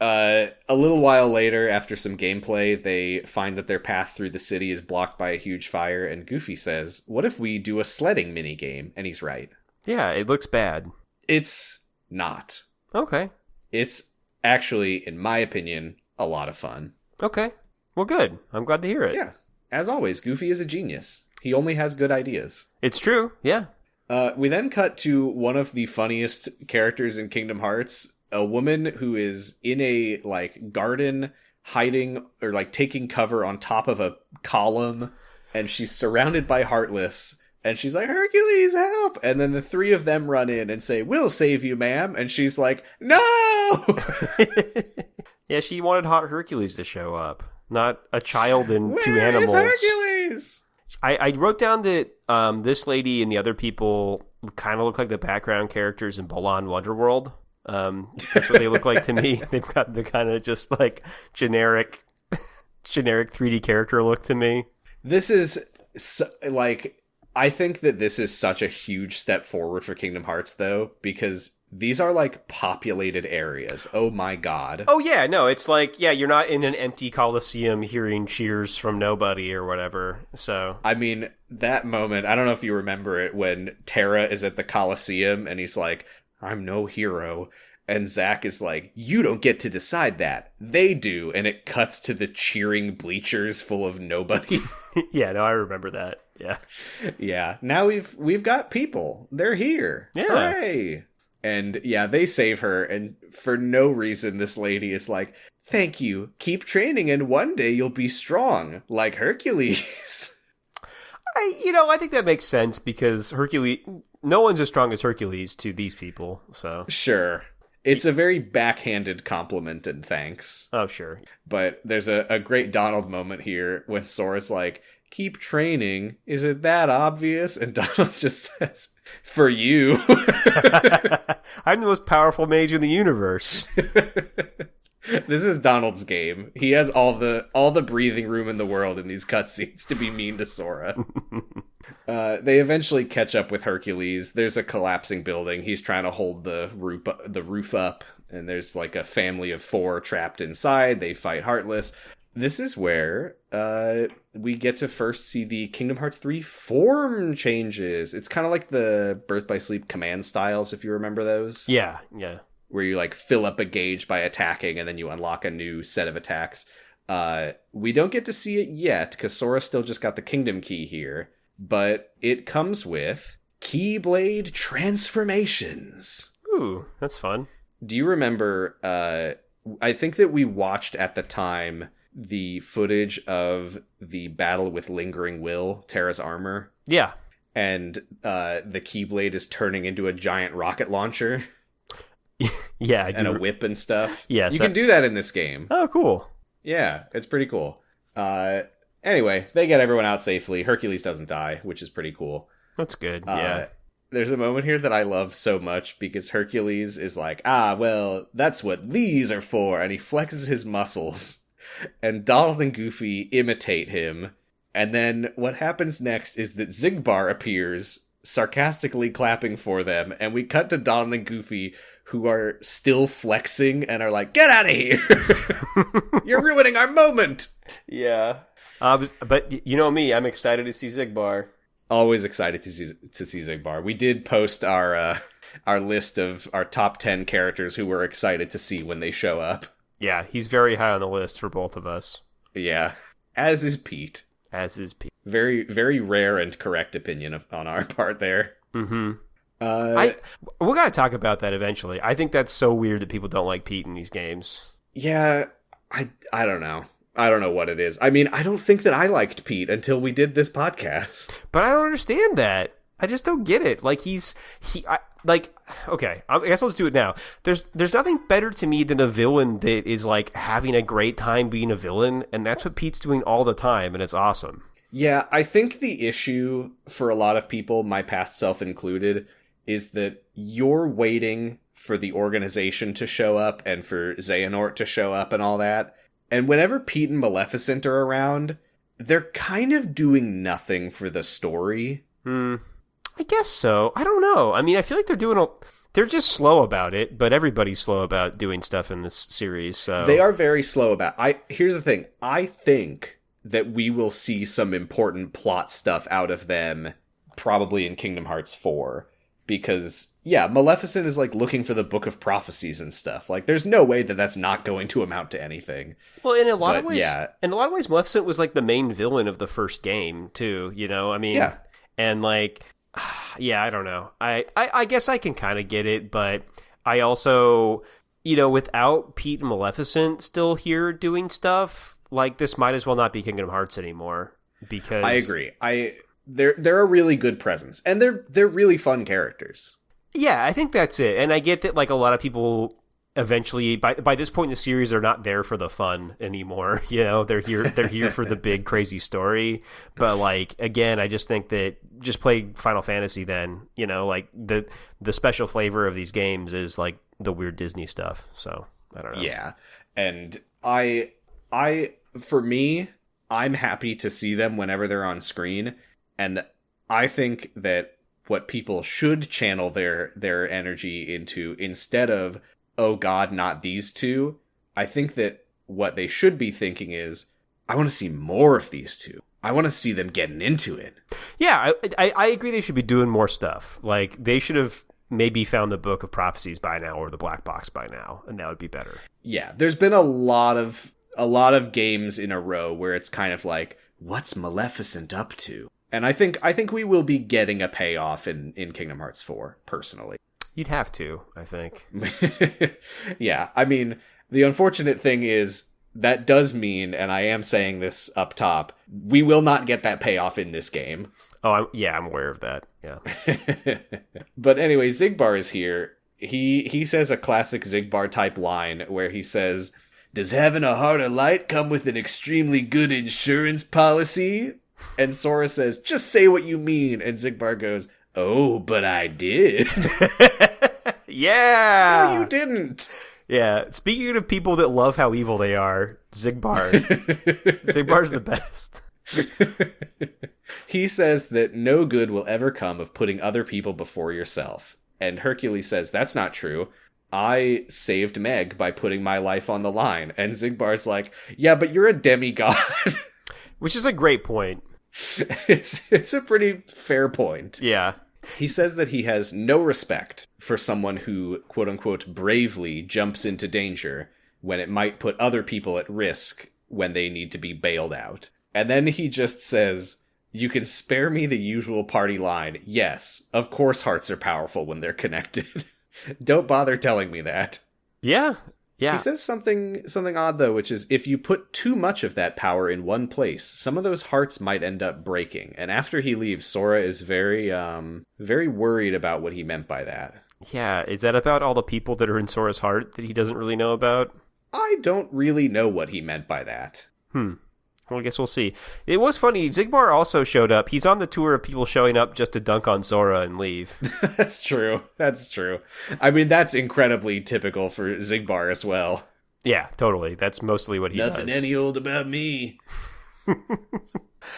[SPEAKER 1] A little while later, after some gameplay, they find that their path through the city is blocked by a huge fire, and Goofy says, "What if we do a sledding minigame?" And he's right.
[SPEAKER 2] Yeah, it looks bad.
[SPEAKER 1] It's not.
[SPEAKER 2] Okay.
[SPEAKER 1] It's actually, in my opinion, a lot of fun.
[SPEAKER 2] Okay. Well, good. I'm glad to hear it.
[SPEAKER 1] Yeah. As always, Goofy is a genius. He only has good ideas.
[SPEAKER 2] It's true. Yeah.
[SPEAKER 1] We then cut to one of the funniest characters in Kingdom Hearts, a woman who is in a, like, garden hiding or, like, taking cover on top of a column, and she's surrounded by Heartless, and she's like, "Hercules, help!" And then the three of them run in and say, "We'll save you, ma'am." And she's like, "No!"
[SPEAKER 2] Yeah, she wanted Hot Hercules to show up, not a child and
[SPEAKER 1] Where
[SPEAKER 2] two animals.
[SPEAKER 1] Where is Hercules?
[SPEAKER 2] I wrote down that this lady and the other people kind of look like the background characters in Balan Wonderworld. That's what they look like to me. They've got the kind of just like generic 3D character look to me.
[SPEAKER 1] This is like, I think that this is such a huge step forward for Kingdom Hearts, though, because these are like populated areas. Oh my god.
[SPEAKER 2] Oh yeah, no, it's like, yeah, you're not in an empty Coliseum hearing cheers from nobody or whatever. So
[SPEAKER 1] I mean, that moment, I don't know if you remember it, when Terra is at the Coliseum and he's like, "I'm no hero." And Zack is like, "You don't get to decide that. They do." And it cuts to the cheering bleachers full of nobody.
[SPEAKER 2] yeah, no, I remember that. Yeah.
[SPEAKER 1] Yeah. Now we've got people. They're here.
[SPEAKER 2] Yeah.
[SPEAKER 1] Hooray. And yeah, they save her, and for no reason this lady is like, "Thank you. Keep training and one day you'll be strong like Hercules."
[SPEAKER 2] I think that makes sense because Hercules, no one's as strong as Hercules to these people, so.
[SPEAKER 1] Sure. It's a very backhanded compliment and thanks.
[SPEAKER 2] Oh, sure.
[SPEAKER 1] But there's a great Donald moment here when Sora's like, "Keep training. Is it that obvious?" And Donald just says, "For you."
[SPEAKER 2] I'm the most powerful mage in the universe.
[SPEAKER 1] This is Donald's game. He has all the breathing room in the world in these cutscenes to be mean to Sora. They eventually catch up with Hercules. There's a collapsing building. He's trying to hold the roof up, and there's like a family of 4 trapped inside. They fight Heartless. This is where we get to first see the Kingdom Hearts 3 form changes. It's kind of like the Birth by Sleep command styles, if you remember those.
[SPEAKER 2] Yeah.
[SPEAKER 1] Where you like fill up a gauge by attacking and then you unlock a new set of attacks. We don't get to see it yet because Sora still just got the Kingdom Key here, but it comes with Keyblade transformations.
[SPEAKER 2] Ooh, that's fun.
[SPEAKER 1] Do you remember, I think that we watched at the time the footage of the battle with Lingering Will, Terra's armor.
[SPEAKER 2] Yeah.
[SPEAKER 1] And the Keyblade is turning into a giant rocket launcher.
[SPEAKER 2] Yeah,
[SPEAKER 1] and a whip and stuff.
[SPEAKER 2] Yes,
[SPEAKER 1] you can do that in this game.
[SPEAKER 2] Oh, cool.
[SPEAKER 1] Yeah, it's pretty cool. Anyway, they get everyone out safely. Hercules doesn't die, which is pretty cool.
[SPEAKER 2] That's good. Yeah.
[SPEAKER 1] There's a moment here that I love so much because Hercules is like, well, that's what these are for, and he flexes his muscles. And Donald and Goofy imitate him. And then what happens next is that Zigbar appears, sarcastically clapping for them, and we cut to Donald and Goofy, who are still flexing and are like, "Get out of here! You're ruining our moment!"
[SPEAKER 2] Yeah. But you know me, I'm excited to see Zigbar.
[SPEAKER 1] Always excited to see Zigbar. We did post our list of our top 10 characters who we're excited to see when they show up.
[SPEAKER 2] Yeah, he's very high on the list for both of us.
[SPEAKER 1] Yeah. As is Pete. Very, very rare and correct opinion on our part there.
[SPEAKER 2] Mm-hmm. We gotta talk about that eventually. I think that's so weird that people don't like Pete in these games.
[SPEAKER 1] Yeah, I don't know. I don't know what it is. I mean, I don't think that I liked Pete until we did this podcast.
[SPEAKER 2] But I don't understand that. I just don't get it. Like okay, I guess let's do it now. There's nothing better to me than a villain that is like having a great time being a villain, and that's what Pete's doing all the time, and it's awesome.
[SPEAKER 1] Yeah, I think the issue for a lot of people, my past self included, is that you're waiting for the organization to show up and for Xehanort to show up and all that. And whenever Pete and Maleficent are around, they're kind of doing nothing for the story.
[SPEAKER 2] I guess so. I don't know. I mean, I feel like they're just slow about it, but everybody's slow about doing stuff in this series, so...
[SPEAKER 1] They are very slow about... Here's the thing. I think that we will see some important plot stuff out of them probably in Kingdom Hearts 4. Because, yeah, Maleficent is, like, looking for the Book of Prophecies and stuff. Like, there's no way that that's not going to amount to anything.
[SPEAKER 2] Well, in a lot of ways, Maleficent was, like, the main villain of the first game, too, you know? I mean...
[SPEAKER 1] Yeah.
[SPEAKER 2] And, like... Yeah, I don't know. I guess I can kind of get it, but I also... You know, without Pete and Maleficent still here doing stuff, like, this might as well not be Kingdom Hearts anymore. Because...
[SPEAKER 1] I agree. They're a really good presence, and they're really fun characters.
[SPEAKER 2] Yeah, I think that's it. And I get that, like, a lot of people eventually by this point in the series they're not there for the fun anymore. You know, they're here for the big crazy story. But, like, again, I just think that just play Final Fantasy then, you know, like the special flavor of these games is like the weird Disney stuff. So, I don't know.
[SPEAKER 1] Yeah. And I for me, I'm happy to see them whenever they're on screen. And I think that what people should channel their energy into, instead of, oh God, not these two, I think that what they should be thinking is, I want to see more of these two. I want to see them getting into it.
[SPEAKER 2] Yeah, I agree they should be doing more stuff. Like, they should have maybe found the Book of Prophecies by now or the Black Box by now, and that would be better. Yeah,
[SPEAKER 1] there's been a lot of games in a row where it's kind of like, what's Maleficent up to? And I think we will be getting a payoff in Kingdom Hearts 4, personally.
[SPEAKER 2] You'd have to, I think.
[SPEAKER 1] Yeah, I mean, the unfortunate thing is, that does mean, and I am saying this up top, we will not get that payoff in this game.
[SPEAKER 2] Oh, I'm aware of that, yeah.
[SPEAKER 1] But anyway, Xigbar is here. He says a classic Xigbar-type line, where he says, "Does having a heart of light come with an extremely good insurance policy?" And Sora says, "Just say what you mean." And Xigbar goes, "Oh, but I did."
[SPEAKER 2] Yeah!
[SPEAKER 1] No, you didn't.
[SPEAKER 2] Yeah, speaking of people that love how evil they are, Xigbar. Xigbar's the best.
[SPEAKER 1] He says that no good will ever come of putting other people before yourself. And Hercules says, "That's not true. I saved Meg by putting my life on the line." And Xigbar's like, "Yeah, but you're a demigod."
[SPEAKER 2] Which is a great point.
[SPEAKER 1] It's a pretty fair point.
[SPEAKER 2] Yeah.
[SPEAKER 1] He says that he has no respect for someone who, quote-unquote, bravely jumps into danger when it might put other people at risk when they need to be bailed out. And then he just says, "You can spare me the usual party line. Yes, of course hearts are powerful when they're connected." Don't bother telling me that.
[SPEAKER 2] Yeah. Yeah.
[SPEAKER 1] He says something odd, though, which is, if you put too much of that power in one place, some of those hearts might end up breaking. And after he leaves, Sora is very worried about what he meant by that.
[SPEAKER 2] Yeah, is that about all the people that are in Sora's heart that he doesn't really know about?
[SPEAKER 1] I don't really know what he meant by that.
[SPEAKER 2] Well, I guess we'll see. It was funny, Xigbar also showed up. He's on the tour of people showing up just to dunk on Sora and leave.
[SPEAKER 1] That's true. I mean, that's incredibly typical for Xigbar as well.
[SPEAKER 2] Yeah, totally. That's mostly what he does.
[SPEAKER 1] Nothing any old about me.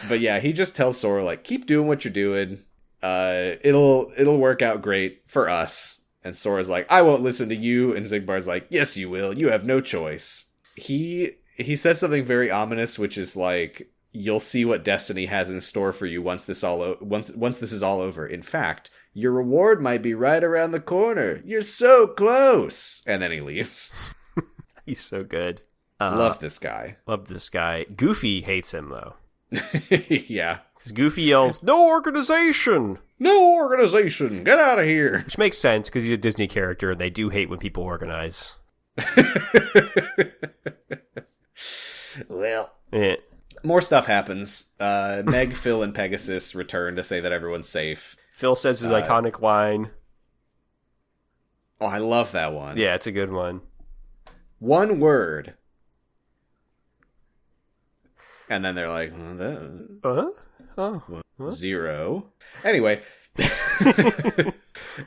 [SPEAKER 1] But yeah, he just tells Sora, like, keep doing what you're doing. It'll work out great for us. And Sora's like, I won't listen to you. And Xigbar's like, yes, you will. You have no choice. He says something very ominous, which is like, you'll see what destiny has in store for you once this is all over. In fact, your reward might be right around the corner. You're so close. And then he leaves.
[SPEAKER 2] He's so good.
[SPEAKER 1] Love this guy.
[SPEAKER 2] Goofy hates him, though.
[SPEAKER 1] Yeah.
[SPEAKER 2] Because Goofy yells, "No organization!
[SPEAKER 1] No organization! Get out of here!"
[SPEAKER 2] Which makes sense, because he's a Disney character, and they do hate when people organize.
[SPEAKER 1] Well, more stuff happens. Meg, Phil, and Pegasus return to say that everyone's safe.
[SPEAKER 2] Phil says his iconic line.
[SPEAKER 1] Oh, I love that one.
[SPEAKER 2] Yeah, it's a good one.
[SPEAKER 1] One word. And then they're like,
[SPEAKER 2] Huh? Oh.
[SPEAKER 1] 0. Anyway,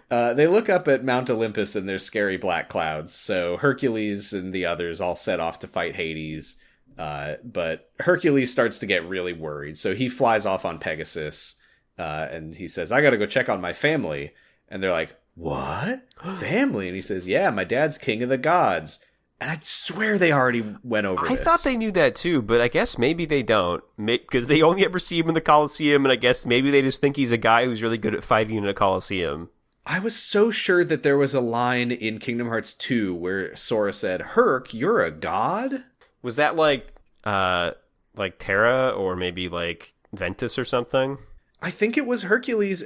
[SPEAKER 1] they look up at Mount Olympus and there's scary black clouds. So Hercules and the others all set off to fight Hades. But Hercules starts to get really worried. So he flies off on Pegasus and he says, I got to go check on my family. And they're like, what? Family? And he says, yeah, my dad's king of the gods. And I swear they already went over this.
[SPEAKER 2] I thought they knew that too, but I guess maybe they don't. Because they only ever see him in the Coliseum, and I guess maybe they just think he's a guy who's really good at fighting in a Coliseum.
[SPEAKER 1] I was so sure that there was a line in Kingdom Hearts 2 where Sora said, Herc, you're a god?
[SPEAKER 2] Was that like Terra or maybe like Ventus or something?
[SPEAKER 1] I think it was Hercules,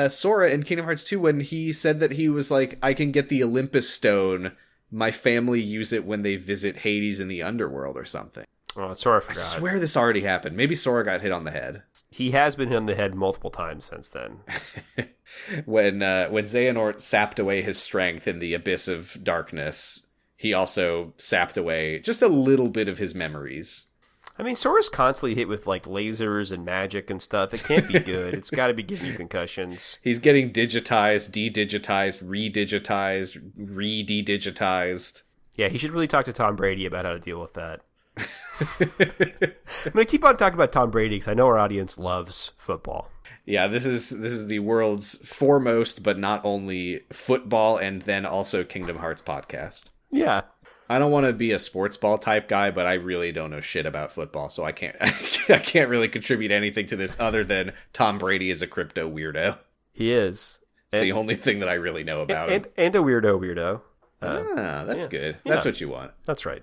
[SPEAKER 1] Sora in Kingdom Hearts 2 when he said that he was like, I can get the Olympus stone. My family use it when they visit Hades in the underworld or something.
[SPEAKER 2] Oh, Sora forgot.
[SPEAKER 1] I swear this already happened. Maybe Sora got hit on the head.
[SPEAKER 2] He has been hit on the head multiple times since then.
[SPEAKER 1] When Xehanort sapped away his strength in the abyss of darkness, he also sapped away just a little bit of his memories.
[SPEAKER 2] I mean, Sora's constantly hit with like lasers and magic and stuff. It can't be good. It's got to be giving you concussions.
[SPEAKER 1] He's getting digitized, de-digitized, re-digitized, re-de-digitized.
[SPEAKER 2] Yeah, he should really talk to Tom Brady about how to deal with that. I'm going to keep on talking about Tom Brady because I know our audience loves football.
[SPEAKER 1] Yeah, this is the world's foremost, but not only football and then also Kingdom Hearts podcast.
[SPEAKER 2] Yeah.
[SPEAKER 1] I don't want to be a sports ball type guy, but I really don't know shit about football, so I can't really contribute anything to this other than Tom Brady is a crypto weirdo.
[SPEAKER 2] He is.
[SPEAKER 1] It's the only thing that I really know about him.
[SPEAKER 2] And a weirdo.
[SPEAKER 1] That's good. That's what you want.
[SPEAKER 2] That's right.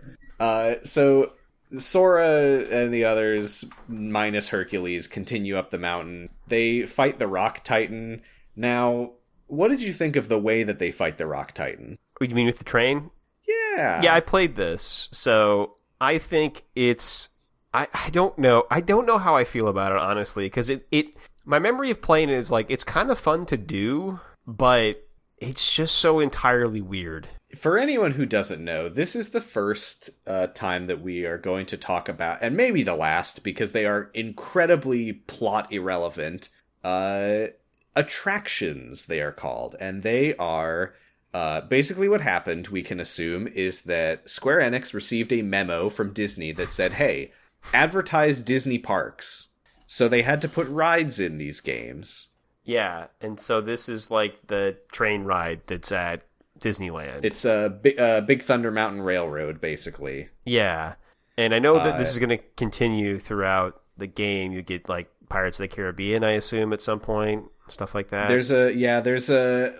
[SPEAKER 1] So Sora and the others, minus Hercules, continue up the mountain. They fight the Rock Titan. Now, what did you think of the way that they fight the Rock Titan?
[SPEAKER 2] What do you mean with the train?
[SPEAKER 1] Yeah.
[SPEAKER 2] Yeah, I played this, so I think it's... I don't know. I don't know how I feel about it, honestly, because it my memory of playing it is like, it's kind of fun to do, but it's just so entirely weird.
[SPEAKER 1] For anyone who doesn't know, this is the first time that we are going to talk about, and maybe the last, because they are incredibly plot irrelevant, attractions, they are called, and they are... basically what happened, we can assume, is that Square Enix received a memo from Disney that said, hey, advertise Disney parks. So they had to put rides in these games.
[SPEAKER 2] Yeah, and so this is like the train ride that's at Disneyland.
[SPEAKER 1] It's a Big Thunder Mountain Railroad, basically.
[SPEAKER 2] Yeah, and I know that this is going to continue throughout the game. You get like Pirates of the Caribbean, I assume, at some point. Stuff like that. There's a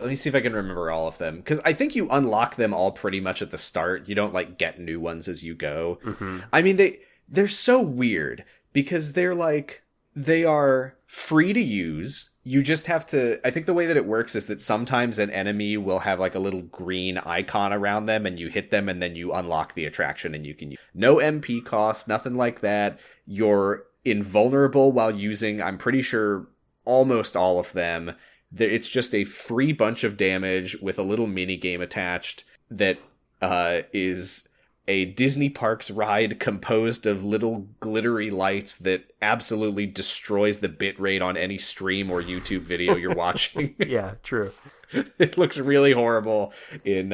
[SPEAKER 1] let me see if I can remember all of them, because I think you unlock them all pretty much at the start. You don't like get new ones as you go. Mm-hmm. I mean, they're so weird because they are free to use. You just have to, I think the way that it works is that sometimes an enemy will have like a little green icon around them and you hit them and then you unlock the attraction and you can use. No MP cost, nothing like that. You're invulnerable while using, I'm pretty sure, almost all of them. It's just a free bunch of damage with a little mini game attached that is a Disney Parks ride composed of little glittery lights that absolutely destroys the bitrate on any stream or YouTube video you're watching.
[SPEAKER 2] Yeah, true.
[SPEAKER 1] It looks really horrible in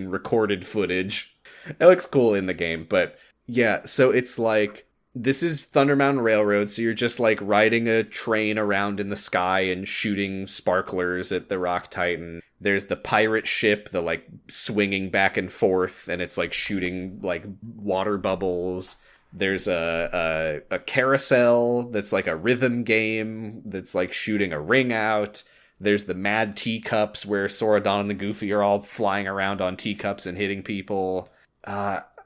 [SPEAKER 1] recorded footage. It looks cool in the game, but yeah, so it's like, this is Thunder Mountain Railroad, so you're just like riding a train around in the sky and shooting sparklers at the Rock Titan. There's the pirate ship, the like swinging back and forth, and it's like shooting like water bubbles. There's a carousel that's like a rhythm game that's like shooting a ring out. There's the Mad Teacups where Sora, Don, and the Goofy are all flying around on teacups and hitting people.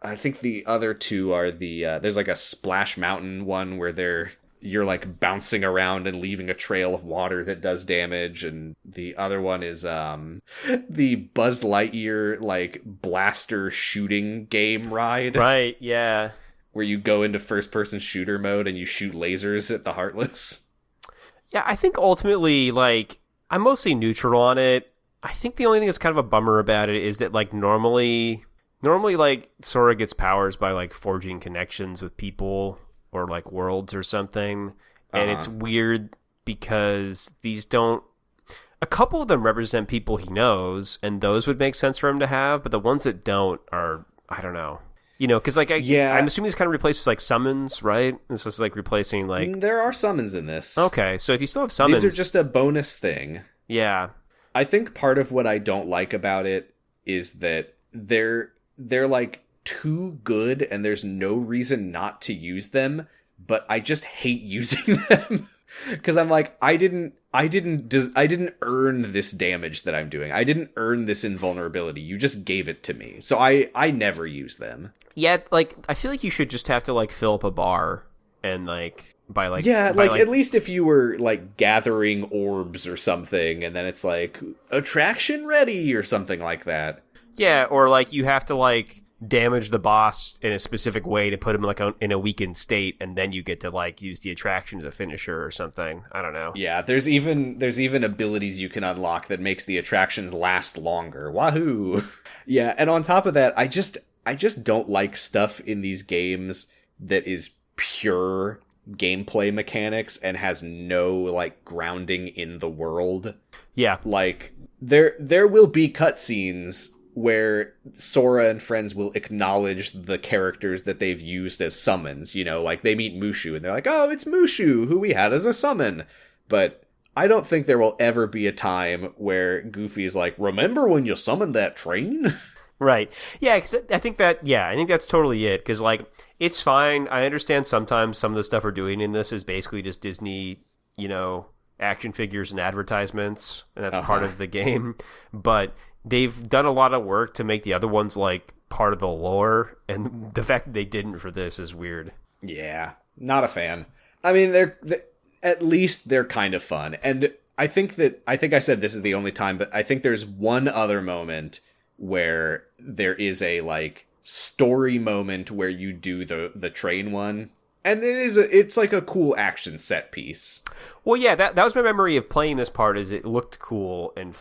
[SPEAKER 1] I think the other two are there's like a Splash Mountain one where you're like bouncing around and leaving a trail of water that does damage, and the other one is the Buzz Lightyear like blaster shooting game ride.
[SPEAKER 2] Right, yeah.
[SPEAKER 1] Where you go into first person shooter mode and you shoot lasers at the Heartless.
[SPEAKER 2] Yeah, I think ultimately, like, I'm mostly neutral on it. I think the only thing that's kind of a bummer about it is that like normally like Sora gets powers by like forging connections with people or like worlds or something, And it's weird because these don't... A couple of them represent people he knows, and those would make sense for him to have, but the ones that don't are, I don't know. You know, because, like, I'm assuming this kind of replaces, like, summons, right? This is, like, replacing, like...
[SPEAKER 1] There are summons in this.
[SPEAKER 2] Okay, so if you still have summons...
[SPEAKER 1] These are just a bonus thing.
[SPEAKER 2] Yeah.
[SPEAKER 1] I think part of what I don't like about it is that they're like, too good, and there's no reason not to use them, but I just hate using them. Because I'm like, I didn't earn this damage that I'm doing. I didn't earn this invulnerability. You just gave it to me. So I never use them.
[SPEAKER 2] Yeah, like, I feel like you should just have to, like, fill up a bar and, like, by, like...
[SPEAKER 1] Yeah, like, at least if you were, like, gathering orbs or something, and then it's, like, attraction ready or something like that.
[SPEAKER 2] Yeah, or, like, you have to, like, damage the boss in a specific way to put him, like, in a weakened state, and then you get to, like, use the attraction as a finisher or something. I don't know.
[SPEAKER 1] Yeah, there's even abilities you can unlock that makes the attractions last longer. Wahoo! Yeah, and on top of that, I just don't like stuff in these games that is pure gameplay mechanics and has no, like, grounding in the world.
[SPEAKER 2] Yeah.
[SPEAKER 1] Like, there will be cutscenes where Sora and friends will acknowledge the characters that they've used as summons. You know, like, they meet Mushu, and they're like, oh, it's Mushu, who we had as a summon. But I don't think there will ever be a time where Goofy's like, remember when you summoned that train?
[SPEAKER 2] Right. Yeah, because I think that's totally it. Because, like, it's fine. I understand sometimes some of the stuff we're doing in this is basically just Disney, you know, action figures and advertisements, and that's part of the game. But they've done a lot of work to make the other ones, like, part of the lore, and the fact that they didn't for this is weird.
[SPEAKER 1] Yeah, not a fan. I mean, they're at least they're kind of fun. And I think I said this is the only time, but I think there's one other moment where there is a, like, story moment where you do the train one, and it's like a cool action set piece.
[SPEAKER 2] Well, yeah, that was my memory of playing this part, is it looked cool and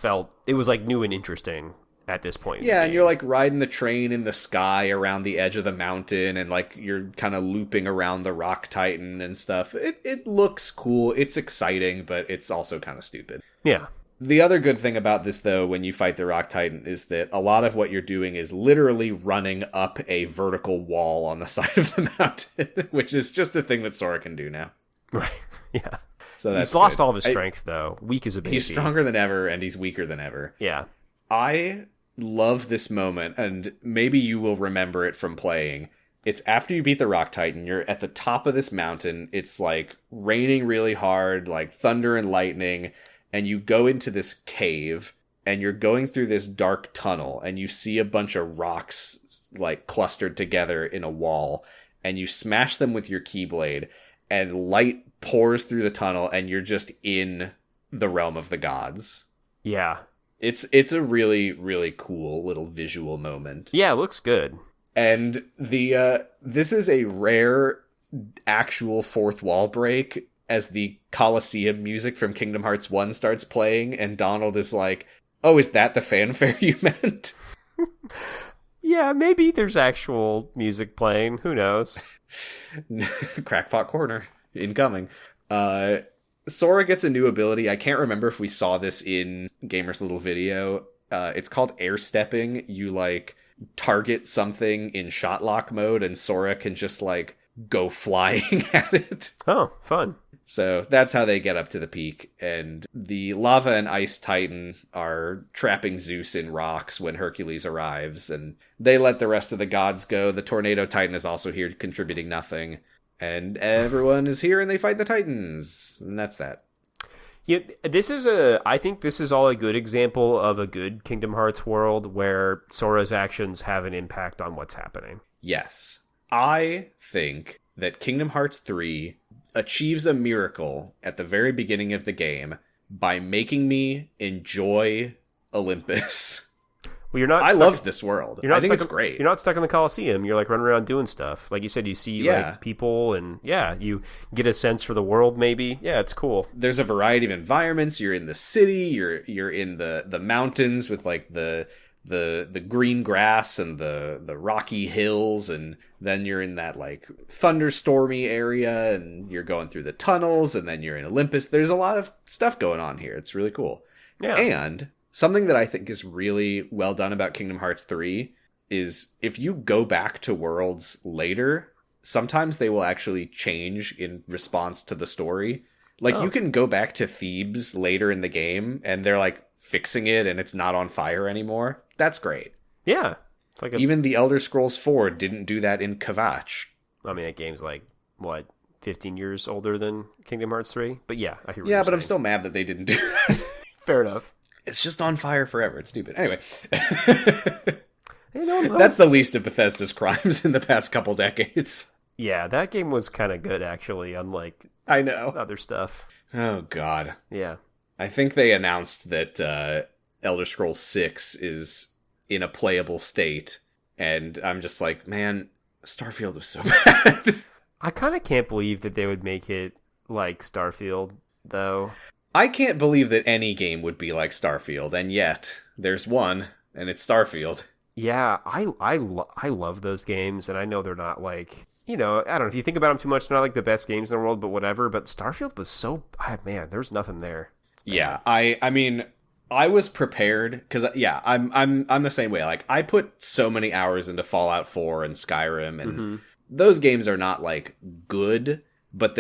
[SPEAKER 2] it was, like, new and interesting at this point.
[SPEAKER 1] Yeah, and you're, like, riding the train in the sky around the edge of the mountain, and, like, you're kind of looping around the Rock Titan and stuff. It looks cool, it's exciting, but it's also kind of stupid.
[SPEAKER 2] Yeah.
[SPEAKER 1] The other good thing about this, though, when you fight the Rock Titan, is that a lot of what you're doing is literally running up a vertical wall on the side of the mountain, which is just a thing that Sora can do now.
[SPEAKER 2] Right, yeah.
[SPEAKER 1] So
[SPEAKER 2] he's lost all of his strength, though. Weak as a baby.
[SPEAKER 1] He's stronger than ever, and he's weaker than ever.
[SPEAKER 2] Yeah.
[SPEAKER 1] I love this moment, and maybe you will remember it from playing. It's after you beat the Rock Titan, you're at the top of this mountain, it's, like, raining really hard, like, thunder and lightning, and you go into this cave, and you're going through this dark tunnel, and you see a bunch of rocks, like, clustered together in a wall, and you smash them with your Keyblade, and light pours through the tunnel, and you're just in the realm of the gods.
[SPEAKER 2] Yeah.
[SPEAKER 1] It's a really, really cool little visual moment.
[SPEAKER 2] Yeah, it looks good.
[SPEAKER 1] And this is a rare actual fourth wall break, as the Coliseum music from Kingdom Hearts 1 starts playing, and Donald is like, oh, is that the fanfare you meant?
[SPEAKER 2] Yeah, maybe there's actual music playing. Who knows?
[SPEAKER 1] Crackpot Corner. Incoming. Sora gets a new ability. I can't remember if we saw this in Gamer's little video. It's called air stepping. You, like, target something in shot lock mode, and Sora can just, like, go flying at it.
[SPEAKER 2] Oh, fun.
[SPEAKER 1] So that's how they get up to the peak, and the Lava and Ice Titan are trapping Zeus in rocks when Hercules arrives, and they let the rest of the gods go. The Tornado Titan is also here contributing nothing, and everyone is here and they fight the Titans, and that's that.
[SPEAKER 2] Yeah, I think this is all a good example of a good Kingdom Hearts world where Sora's actions have an impact on what's happening.
[SPEAKER 1] Yes. I think that Kingdom Hearts 3 achieves a miracle at the very beginning of the game by making me enjoy Olympus.
[SPEAKER 2] Well, you're not.
[SPEAKER 1] I love this world. I think it's great.
[SPEAKER 2] You're not stuck in the Coliseum. You're, like, running around doing stuff. Like you said, you see like people, and you get a sense for the world. Maybe, it's cool.
[SPEAKER 1] There's a variety of environments. You're in the city. You're in the mountains with, like, the the green grass and the rocky hills, and then you're in that like thunderstormy area, and you're going through the tunnels, and then you're in Olympus. There's a lot of stuff going on here. It's really cool.
[SPEAKER 2] Yeah.
[SPEAKER 1] And something that I think is really well done about Kingdom Hearts 3 is if you go back to worlds later, sometimes they will actually change in response to the story. Like, you can go back to Thebes later in the game, and they're, like, fixing it, and it's not on fire anymore. That's great.
[SPEAKER 2] Yeah. It's like
[SPEAKER 1] Even the Elder Scrolls 4 didn't do that in KHUX.
[SPEAKER 2] I mean, that game's, like, what, 15 years older than Kingdom Hearts 3? But yeah, I hear what
[SPEAKER 1] Yeah,
[SPEAKER 2] you're
[SPEAKER 1] but I'm
[SPEAKER 2] saying.
[SPEAKER 1] still mad that they didn't do that.
[SPEAKER 2] Fair enough.
[SPEAKER 1] It's just on fire forever. It's stupid. Anyway.
[SPEAKER 2] Hey, no,
[SPEAKER 1] That's the least of Bethesda's crimes in the past couple decades.
[SPEAKER 2] Yeah, that game was kind of good, actually, unlike
[SPEAKER 1] I know.
[SPEAKER 2] other stuff.
[SPEAKER 1] Oh, God.
[SPEAKER 2] Yeah.
[SPEAKER 1] I think they announced that Elder Scrolls 6 is in a playable state, and I'm just like, man, Starfield was so bad.
[SPEAKER 2] I kind of can't believe that they would make it like Starfield, though.
[SPEAKER 1] I can't believe that any game would be like Starfield, and yet there's one, and it's Starfield.
[SPEAKER 2] Yeah, I love those games, and I know they're not like, you know, I don't know, if you think about them too much, they're not like the best games in the world, but whatever. But Starfield was so, man, there's nothing there.
[SPEAKER 1] Yeah, I mean, I was prepared because I'm the same way. Like, I put so many hours into Fallout 4 and Skyrim, and those games are not like good, but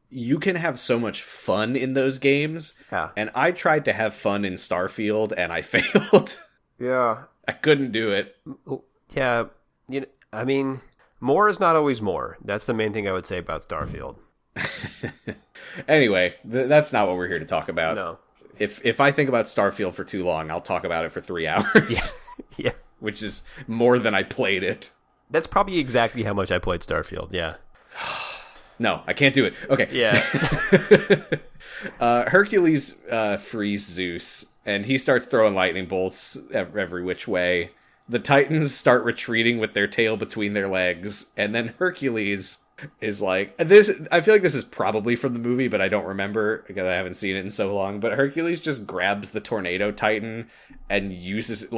[SPEAKER 1] you can have so much fun in those games.
[SPEAKER 2] Yeah.
[SPEAKER 1] And I tried to have fun in Starfield, and I failed.
[SPEAKER 2] Yeah.
[SPEAKER 1] I couldn't do it.
[SPEAKER 2] Yeah, you know, I mean, more is not always more. That's the main thing I would say about Starfield.
[SPEAKER 1] Anyway, that's not what we're here to talk about.
[SPEAKER 2] No.
[SPEAKER 1] If I think about Starfield for too long, I'll talk about it for 3 hours.
[SPEAKER 2] Yeah.
[SPEAKER 1] Which is more than I played it.
[SPEAKER 2] That's probably exactly how much I played Starfield, yeah.
[SPEAKER 1] No, I can't do it. Okay.
[SPEAKER 2] Yeah.
[SPEAKER 1] Hercules frees Zeus, and he starts throwing lightning bolts every which way. The Titans start retreating with their tail between their legs, and then Hercules is like, this. I feel like this is probably from the movie, but I don't remember because I haven't seen it in so long. But Hercules just grabs the Tornado Titan and uses it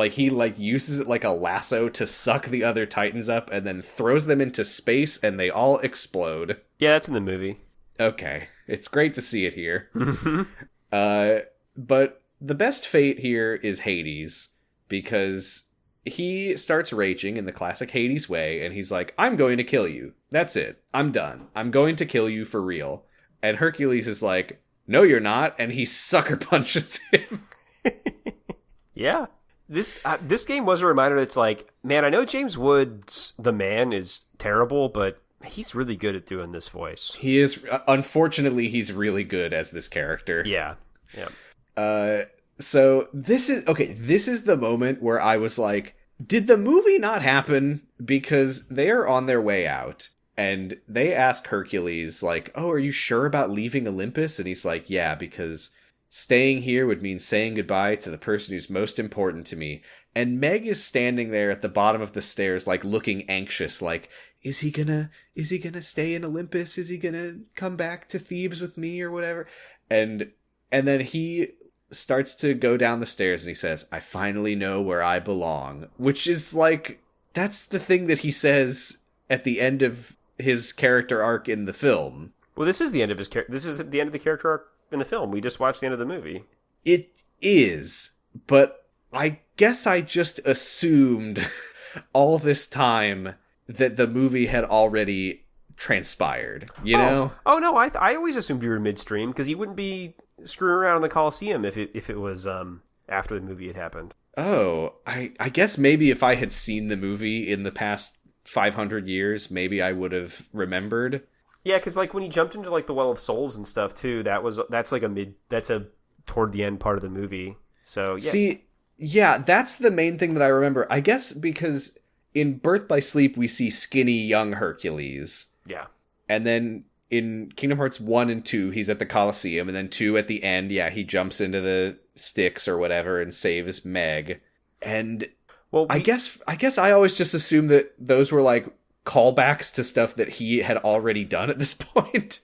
[SPEAKER 1] like a lasso to suck the other Titans up, and then throws them into space, and they all explode.
[SPEAKER 2] Yeah, that's in the movie.
[SPEAKER 1] Okay, it's great to see it here. But the best fate here is Hades, because he starts raging in the classic Hades way, and he's like, I'm going to kill you. That's it. I'm done. I'm going to kill you for real. And Hercules is like, no, you're not, and he sucker punches him.
[SPEAKER 2] Yeah. This game was a reminder that it's like, man, I know James Woods, the man, is terrible, but he's really good at doing this voice.
[SPEAKER 1] He is, unfortunately, he's really good as this character.
[SPEAKER 2] Yeah. Yeah.
[SPEAKER 1] So this is the moment where I was like, did the movie not happen? Because they are on their way out, and they ask Hercules, like, oh, are you sure about leaving Olympus? And he's like, yeah, because staying here would mean saying goodbye to the person who's most important to me. And Meg is standing there at the bottom of the stairs, like, looking anxious, like, is he gonna stay in Olympus? Is he gonna come back to Thebes with me or whatever? And then he starts to go down the stairs, and he says, I finally know where I belong. Which is like, that's the thing that he says at the end of his character arc in the film.
[SPEAKER 2] Well, this is the end of his character. This is the end of the character arc in the film. We just watched the end of the movie.
[SPEAKER 1] It is, but I guess I just assumed all this time that the movie had already transpired, you know?
[SPEAKER 2] Oh no, I always assumed you were midstream, because he wouldn't be screwing around in the Coliseum if it was after the movie had happened.
[SPEAKER 1] Oh, I guess maybe if I had seen the movie in the past 500 years, maybe I would have remembered.
[SPEAKER 2] Yeah, because like when he jumped into like the Well of Souls and stuff too, that's a toward the end part of the movie. So yeah.
[SPEAKER 1] See, yeah, that's the main thing that I remember. I guess because in Birth by Sleep we see skinny young Hercules.
[SPEAKER 2] Yeah.
[SPEAKER 1] And then in Kingdom Hearts 1 and 2, he's at the Coliseum, and then 2 at the end, yeah, he jumps into the Styx or whatever and saves Meg. And I guess I always just assumed that those were like callbacks to stuff that he had already done at this point.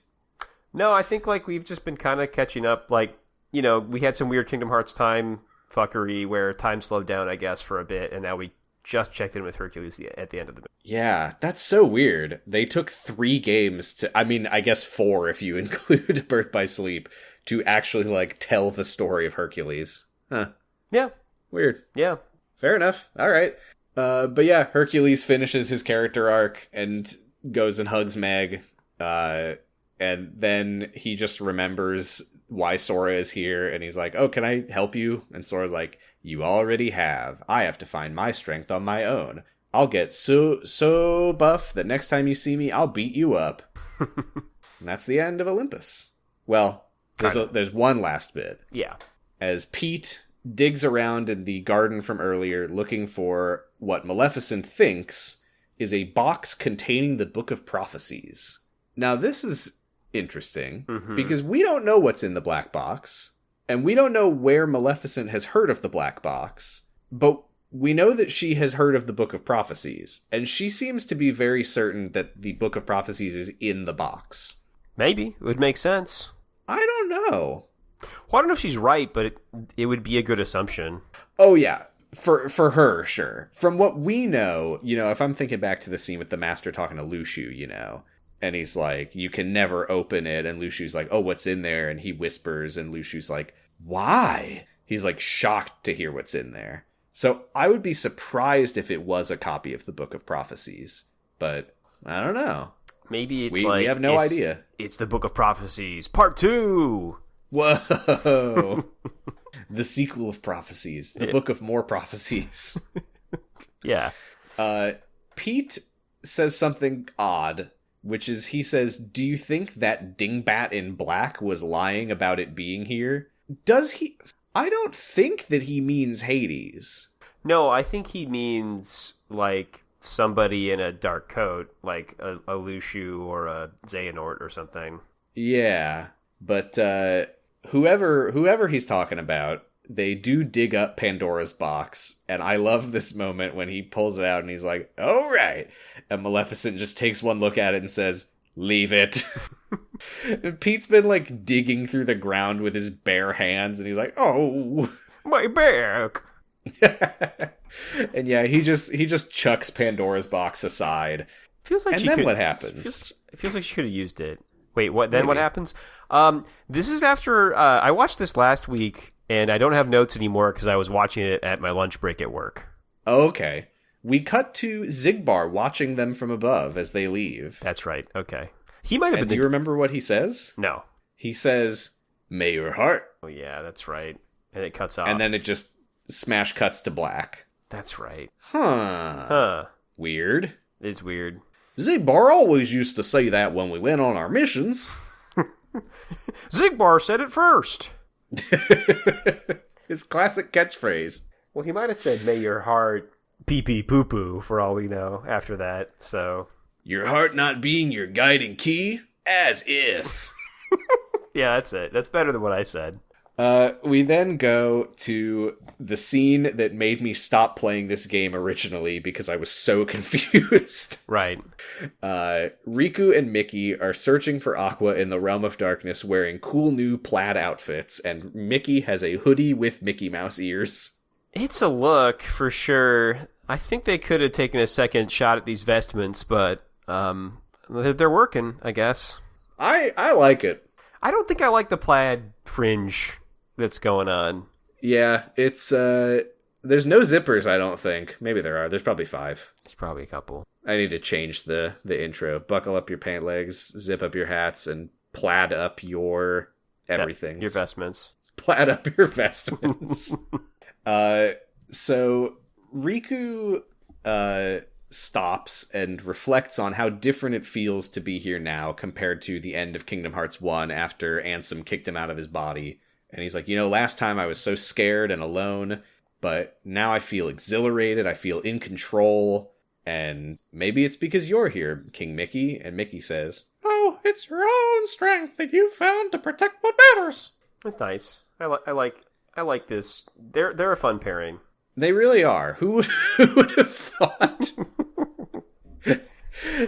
[SPEAKER 2] No, I think like we've just been kind of catching up. Like, you know, we had some weird Kingdom Hearts time fuckery where time slowed down, I guess, for a bit, and now we just checked in with Hercules at the end of the movie.
[SPEAKER 1] Yeah, that's so weird. They took 3 games to, I mean, I guess 4 if you include Birth by Sleep, to actually, like, tell the story of Hercules. Huh.
[SPEAKER 2] Yeah.
[SPEAKER 1] Weird.
[SPEAKER 2] Yeah.
[SPEAKER 1] Fair enough. All right. But yeah, Hercules finishes his character arc and goes and hugs Meg. And then he just remembers why Sora is here, and he's like, oh, can I help you? And Sora's like, you already have. I have to find my strength on my own. I'll get so buff that next time you see me, I'll beat you up. And that's the end of Olympus. Well, there's one last bit.
[SPEAKER 2] Yeah.
[SPEAKER 1] As Pete digs around in the garden from earlier looking for what Maleficent thinks is a box containing the Book of Prophecies. Now, this is interesting because we don't know what's in the black box. And we don't know where Maleficent has heard of the black box, but we know that she has heard of the Book of Prophecies, and she seems to be very certain that the Book of Prophecies is in the box.
[SPEAKER 2] Maybe. It would make sense.
[SPEAKER 1] I don't know.
[SPEAKER 2] Well, I don't know if she's right, but it would be a good assumption.
[SPEAKER 1] Oh, yeah. For her, sure. From what we know, if I'm thinking back to the scene with the Master talking to Lushu, and he's like, you can never open it. And Lushu's like, oh, what's in there? And he whispers, and Lushu's like, why? He's like shocked to hear what's in there. So I would be surprised if it was a copy of the Book of Prophecies. But I don't know.
[SPEAKER 2] Maybe it's
[SPEAKER 1] we have no idea.
[SPEAKER 2] It's the Book of Prophecies, Part 2.
[SPEAKER 1] Whoa. The sequel of prophecies. The Book of More Prophecies.
[SPEAKER 2] Yeah.
[SPEAKER 1] Pete says something odd, which is he says, do you think that dingbat in black was lying about it being here? Does he? I don't think that he means Hades.
[SPEAKER 2] No, I think he means, like, somebody in a dark coat, like a Lushu or a Xehanort or something.
[SPEAKER 1] Yeah, but whoever he's talking about, they do dig up Pandora's box, and I love this moment when he pulls it out and he's like, all right. And Maleficent just takes one look at it and says, leave it. And Pete's been, like, digging through the ground with his bare hands, and he's like, oh,
[SPEAKER 2] my back.
[SPEAKER 1] And yeah, he just chucks Pandora's box aside.
[SPEAKER 2] Feels like
[SPEAKER 1] what happens?
[SPEAKER 2] It feels like she could have used it. Wait, what? Then what happens? This is after I watched this last week, and I don't have notes anymore because I was watching it at my lunch break at work.
[SPEAKER 1] Oh, okay. We cut to Zigbar watching them from above as they leave.
[SPEAKER 2] That's right. Okay. He might have been.
[SPEAKER 1] Do you remember what he says?
[SPEAKER 2] No.
[SPEAKER 1] He says, "May your heart."
[SPEAKER 2] Oh yeah, that's right. And it cuts off.
[SPEAKER 1] And then it just smash cuts to black.
[SPEAKER 2] That's right.
[SPEAKER 1] Huh. Weird.
[SPEAKER 2] It's weird.
[SPEAKER 1] Zigbar always used to say that when we went on our missions.
[SPEAKER 2] Zigbar said it first.
[SPEAKER 1] His classic catchphrase.
[SPEAKER 2] Well, he might have said, may your heart pee-pee poo-poo, for all we know, after that, so...
[SPEAKER 1] Your heart not being your guiding key? As if.
[SPEAKER 2] Yeah, that's it. That's better than what I said.
[SPEAKER 1] We then go to the scene that made me stop playing this game originally because I was so confused.
[SPEAKER 2] Right.
[SPEAKER 1] Riku and Mickey are searching for Aqua in the Realm of Darkness wearing cool new plaid outfits, and Mickey has a hoodie with Mickey Mouse ears.
[SPEAKER 2] It's a look, for sure. I think they could have taken a second shot at these vestments, but they're working, I guess.
[SPEAKER 1] I like it.
[SPEAKER 2] I don't think I like the plaid fringe that's going on.
[SPEAKER 1] Yeah, it's there's no zippers, I don't think. Maybe there are. There's probably 5.
[SPEAKER 2] There's probably a couple.
[SPEAKER 1] I need to change the intro. Buckle up your pant legs, zip up your hats, and plaid up your everything.
[SPEAKER 2] Your vestments.
[SPEAKER 1] Plaid up your vestments. So Riku stops and reflects on how different it feels to be here now compared to the end of Kingdom Hearts 1 after Ansem kicked him out of his body. And he's like, last time I was so scared and alone, but now I feel exhilarated, I feel in control, and maybe it's because you're here, King Mickey. And Mickey says, oh, it's your own strength that you found to protect what matters.
[SPEAKER 2] That's nice. I like this. They're a fun pairing.
[SPEAKER 1] They really are. Who would have thought?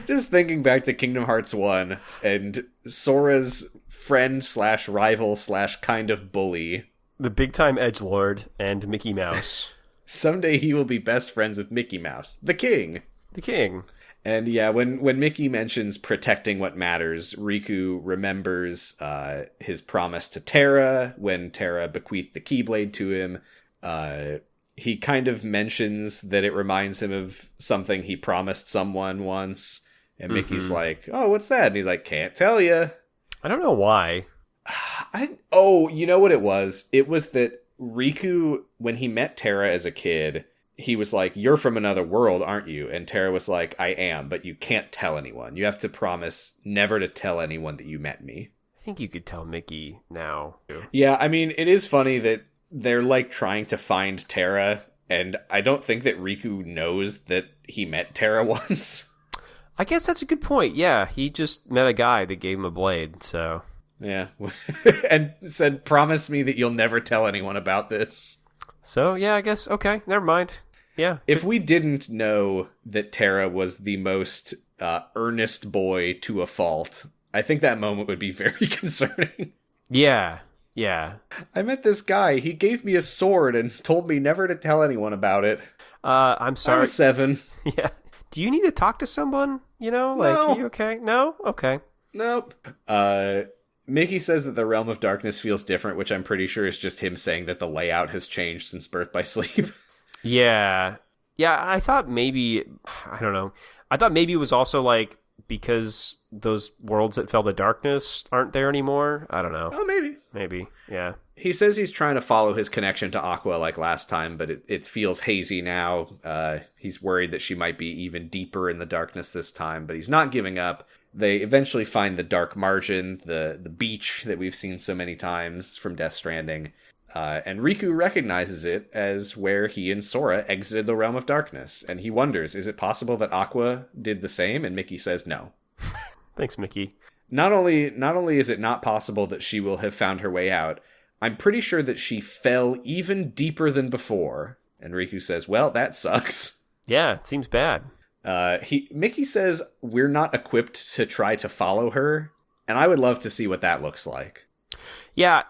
[SPEAKER 1] Just thinking back to Kingdom Hearts 1 and Sora's friend / rival / kind of bully,
[SPEAKER 2] the big time edgelord and Mickey Mouse.
[SPEAKER 1] Someday he will be best friends with Mickey Mouse, the king.
[SPEAKER 2] The king.
[SPEAKER 1] And yeah, when Mickey mentions protecting what matters, Riku remembers his promise to Terra when Terra bequeathed the Keyblade to him. He kind of mentions that it reminds him of something he promised someone once. And Mickey's like, oh, what's that? And he's like, can't tell you.
[SPEAKER 2] I don't know why.
[SPEAKER 1] You know what it was? It was that Riku, when he met Terra as a kid, he was like, you're from another world, aren't you? And Terra was like, I am, but you can't tell anyone. You have to promise never to tell anyone that you met me.
[SPEAKER 2] I think you could tell Mickey now.
[SPEAKER 1] Yeah, I mean, it is funny that they're like trying to find Terra, and I don't think that Riku knows that he met Terra once.
[SPEAKER 2] I guess that's a good point. Yeah, he just met a guy that gave him a blade, so...
[SPEAKER 1] Yeah, and said, promise me that you'll never tell anyone about this.
[SPEAKER 2] So, yeah, I guess, okay, never mind. Yeah.
[SPEAKER 1] If we didn't know that Terra was the most earnest boy to a fault, I think that moment would be very concerning.
[SPEAKER 2] Yeah.
[SPEAKER 1] I met this guy. He gave me a sword and told me never to tell anyone about it.
[SPEAKER 2] I'm sorry.
[SPEAKER 1] I was 7.
[SPEAKER 2] Yeah. Do you need to talk to someone? You know, like,
[SPEAKER 1] No.
[SPEAKER 2] Are you okay? No? Okay.
[SPEAKER 1] Nope. Mickey says that the Realm of Darkness feels different, which I'm pretty sure is just him saying that the layout has changed since Birth by Sleep.
[SPEAKER 2] Yeah. Yeah, I thought maybe, I don't know. I thought maybe it was also like because those worlds that fell to darkness aren't there anymore. I don't know.
[SPEAKER 1] Oh, maybe.
[SPEAKER 2] Maybe, yeah.
[SPEAKER 1] He says he's trying to follow his connection to Aqua like last time, but it feels hazy now. He's worried that she might be even deeper in the darkness this time, but he's not giving up. They eventually find the dark margin, the beach that we've seen so many times from Death Stranding. And Riku recognizes it as where he and Sora exited the Realm of Darkness. And he wonders, is it possible that Aqua did the same? And Mickey says no.
[SPEAKER 2] Thanks, Mickey.
[SPEAKER 1] Not only is it not possible that she will have found her way out, I'm pretty sure that she fell even deeper than before. And Riku says, well, that sucks.
[SPEAKER 2] Yeah, it seems bad.
[SPEAKER 1] Mickey says we're not equipped to try to follow her, and I would love to see what that looks like.
[SPEAKER 2] Yeah,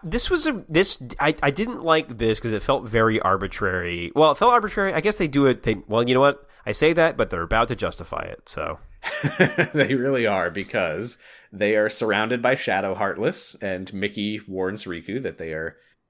[SPEAKER 2] I didn't like this because it felt very arbitrary. Well, it felt arbitrary. I guess they do it. Well, you know what? I say that, but they're about to justify it, so.
[SPEAKER 1] They really are, because they are surrounded by Shadow Heartless, and Mickey warns Riku that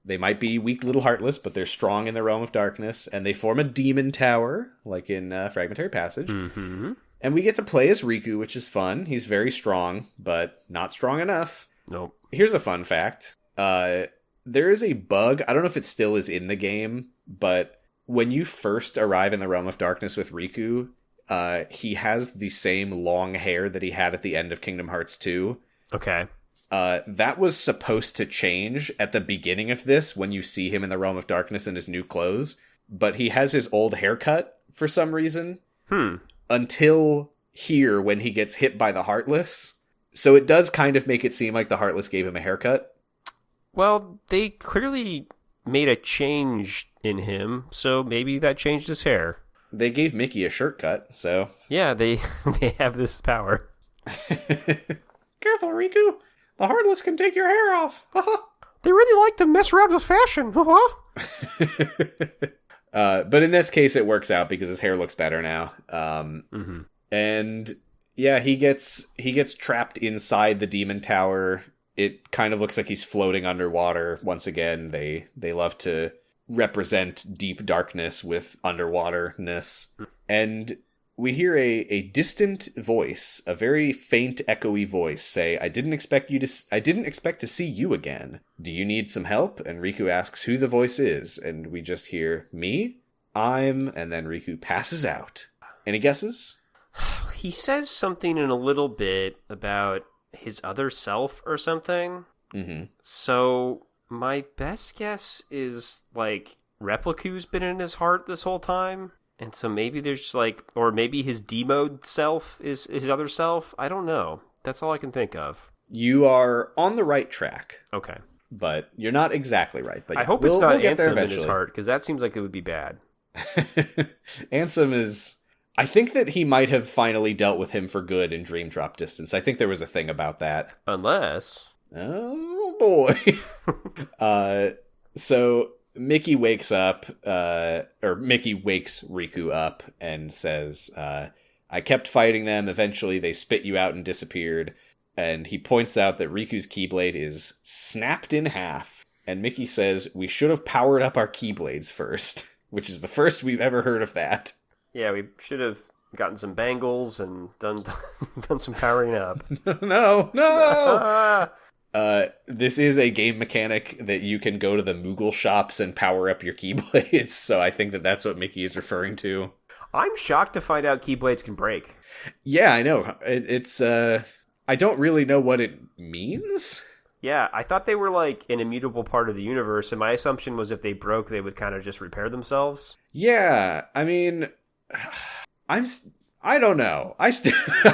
[SPEAKER 1] they might be weak little Heartless, but they're strong in the Realm of Darkness, and they form a demon tower, like in Fragmentary Passage.
[SPEAKER 2] Mm-hmm.
[SPEAKER 1] And we get to play as Riku, which is fun. He's very strong, but not strong enough.
[SPEAKER 2] Nope.
[SPEAKER 1] Here's a fun fact. There is a bug, I don't know if it still is in the game, but when you first arrive in the Realm of Darkness with Riku, he has the same long hair that he had at the end of Kingdom Hearts 2.
[SPEAKER 2] Okay.
[SPEAKER 1] That was supposed to change at the beginning of this when you see him in the Realm of Darkness in his new clothes, but he has his old haircut for some reason. Until here when he gets hit by the Heartless. So it does kind of make it seem like the Heartless gave him a haircut.
[SPEAKER 2] Well, they clearly made a change in him, so maybe that changed his hair.
[SPEAKER 1] They gave Mickey a shirt cut, so...
[SPEAKER 2] Yeah, they have this power.
[SPEAKER 1] Careful, Riku! The Heartless can take your hair off!
[SPEAKER 2] They really like to mess around with fashion,
[SPEAKER 1] But in this case, it works out because his hair looks better now. And yeah, he gets trapped inside the demon tower. It kind of looks like he's floating underwater. Once again, they love to represent deep darkness with underwaterness. And we hear a distant voice, a very faint, echoey voice, say, I didn't expect to see you again. Do you need some help? And Riku asks who the voice is, and we just hear, me? And then Riku passes out. Any guesses?
[SPEAKER 2] He says something in a little bit about his other self or something.
[SPEAKER 1] Mm-hmm.
[SPEAKER 2] So my best guess is like Replicu's been in his heart this whole time. And so maybe there's like, or maybe his demode self is his other self. I don't know. That's all I can think of.
[SPEAKER 1] You are on the right track.
[SPEAKER 2] Okay.
[SPEAKER 1] But you're not exactly right. But
[SPEAKER 2] I hope it's not Ansem in his heart, because that seems like it would be bad.
[SPEAKER 1] Ansem is... I think that he might have finally dealt with him for good in Dream Drop Distance. I think there was a thing about that.
[SPEAKER 2] Unless...
[SPEAKER 1] Oh, boy. So Mickey wakes up, or Mickey wakes Riku up and says, I kept fighting them. Eventually they spit you out and disappeared. And he points out that Riku's Keyblade is snapped in half. And Mickey says, we should have powered up our Keyblades first, which is the first we've ever heard of that.
[SPEAKER 2] Yeah, we should have gotten some bangles and done some powering up.
[SPEAKER 1] No! This is a game mechanic that you can go to the Moogle shops and power up your Keyblades, so I think that that's what Mickey is referring to.
[SPEAKER 2] I'm shocked to find out Keyblades can break.
[SPEAKER 1] Yeah, I know. It's, I don't really know what it means.
[SPEAKER 2] Yeah, I thought they were like an immutable part of the universe, and my assumption was if they broke, they would kind of just repair themselves.
[SPEAKER 1] Yeah, I mean, I don't know. I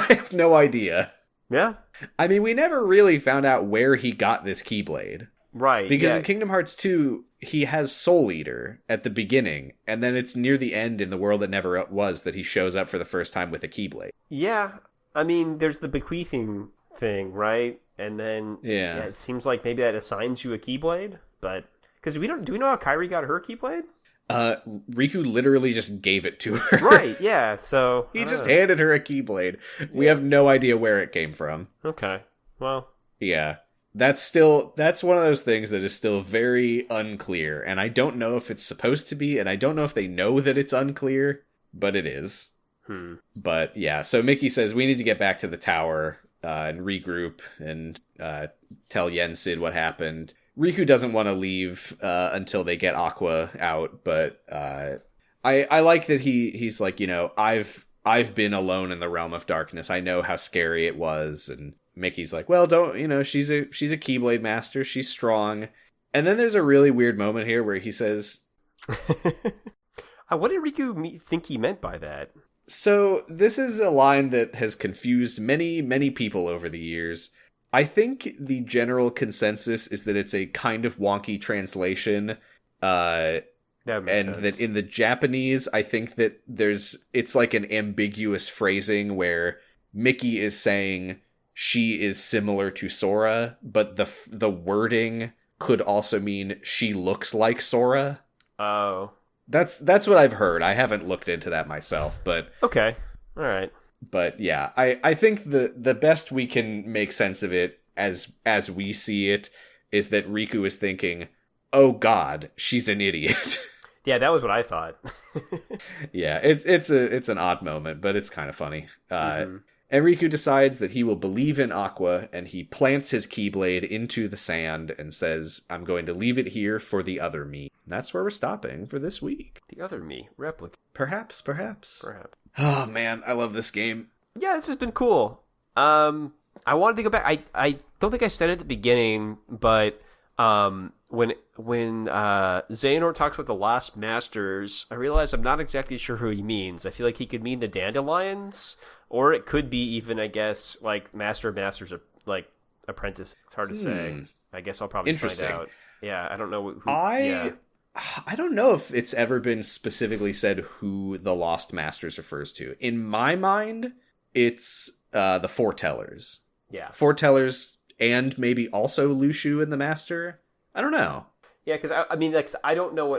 [SPEAKER 1] have no idea.
[SPEAKER 2] Yeah.
[SPEAKER 1] I mean, we never really found out where he got this Keyblade.
[SPEAKER 2] Right.
[SPEAKER 1] Because in Kingdom Hearts 2, he has Soul Eater at the beginning, and then it's near the end in the world that never was that he shows up for the first time with a Keyblade.
[SPEAKER 2] Yeah. I mean, there's the bequeathing thing, right? And then yeah, it seems like maybe that assigns you a Keyblade, but because do we know how Kairi got her Keyblade?
[SPEAKER 1] Riku literally just gave it to her.
[SPEAKER 2] Right, yeah, so
[SPEAKER 1] he just handed her a Keyblade. We have no idea where it came from.
[SPEAKER 2] Okay. Well,
[SPEAKER 1] yeah. That's one of those things that is still very unclear, and I don't know if it's supposed to be, and I don't know if they know that it's unclear, but it is. But yeah, so Mickey says we need to get back to the tower and regroup and tell Yen-Sid what happened. Riku doesn't want to leave until they get Aqua out, but I like that he's like, you know, I've been alone in the realm of darkness. I know how scary it was. And Mickey's like, well, don't, you know, she's a Keyblade master. She's strong. And then there's a really weird moment here where he says,
[SPEAKER 2] what did Riku think he meant by that?
[SPEAKER 1] So this is a line that has confused many, many people over the years. I think the general consensus is that it's a kind of wonky translation. That in the Japanese, I think that it's like an ambiguous phrasing where Mickey is saying she is similar to Sora, but the wording could also mean she looks like Sora.
[SPEAKER 2] Oh.
[SPEAKER 1] That's what I've heard. I haven't looked into that myself, but
[SPEAKER 2] okay. All right.
[SPEAKER 1] But yeah, I think the best we can make sense of it as we see it is that Riku is thinking, "Oh God, she's an idiot."
[SPEAKER 2] Yeah, that was what I thought.
[SPEAKER 1] Yeah, it's an odd moment, but it's kind of funny. And Riku decides that he will believe in Aqua, and he plants his Keyblade into the sand and says, I'm going to leave it here for the other me. And that's where we're stopping for this week.
[SPEAKER 2] The other me. Replica.
[SPEAKER 1] Perhaps. Oh, man, I love this game.
[SPEAKER 2] Yeah, this has been cool. I wanted to go back. I don't think I said it at the beginning, but when Xehanort talks about the Lost Masters, I realized I'm not exactly sure who he means. I feel like he could mean the Dandelions, or it could be even, I guess, like Master of Masters, or like Apprentice. It's hard to say. I guess I'll probably find out. Yeah, I don't know who.
[SPEAKER 1] I don't know if it's ever been specifically said who the Lost Masters refers to. In my mind, it's the Foretellers.
[SPEAKER 2] Yeah,
[SPEAKER 1] Foretellers, and maybe also Lushu and the Master. I don't know.
[SPEAKER 2] Yeah, because I mean, like, I don't know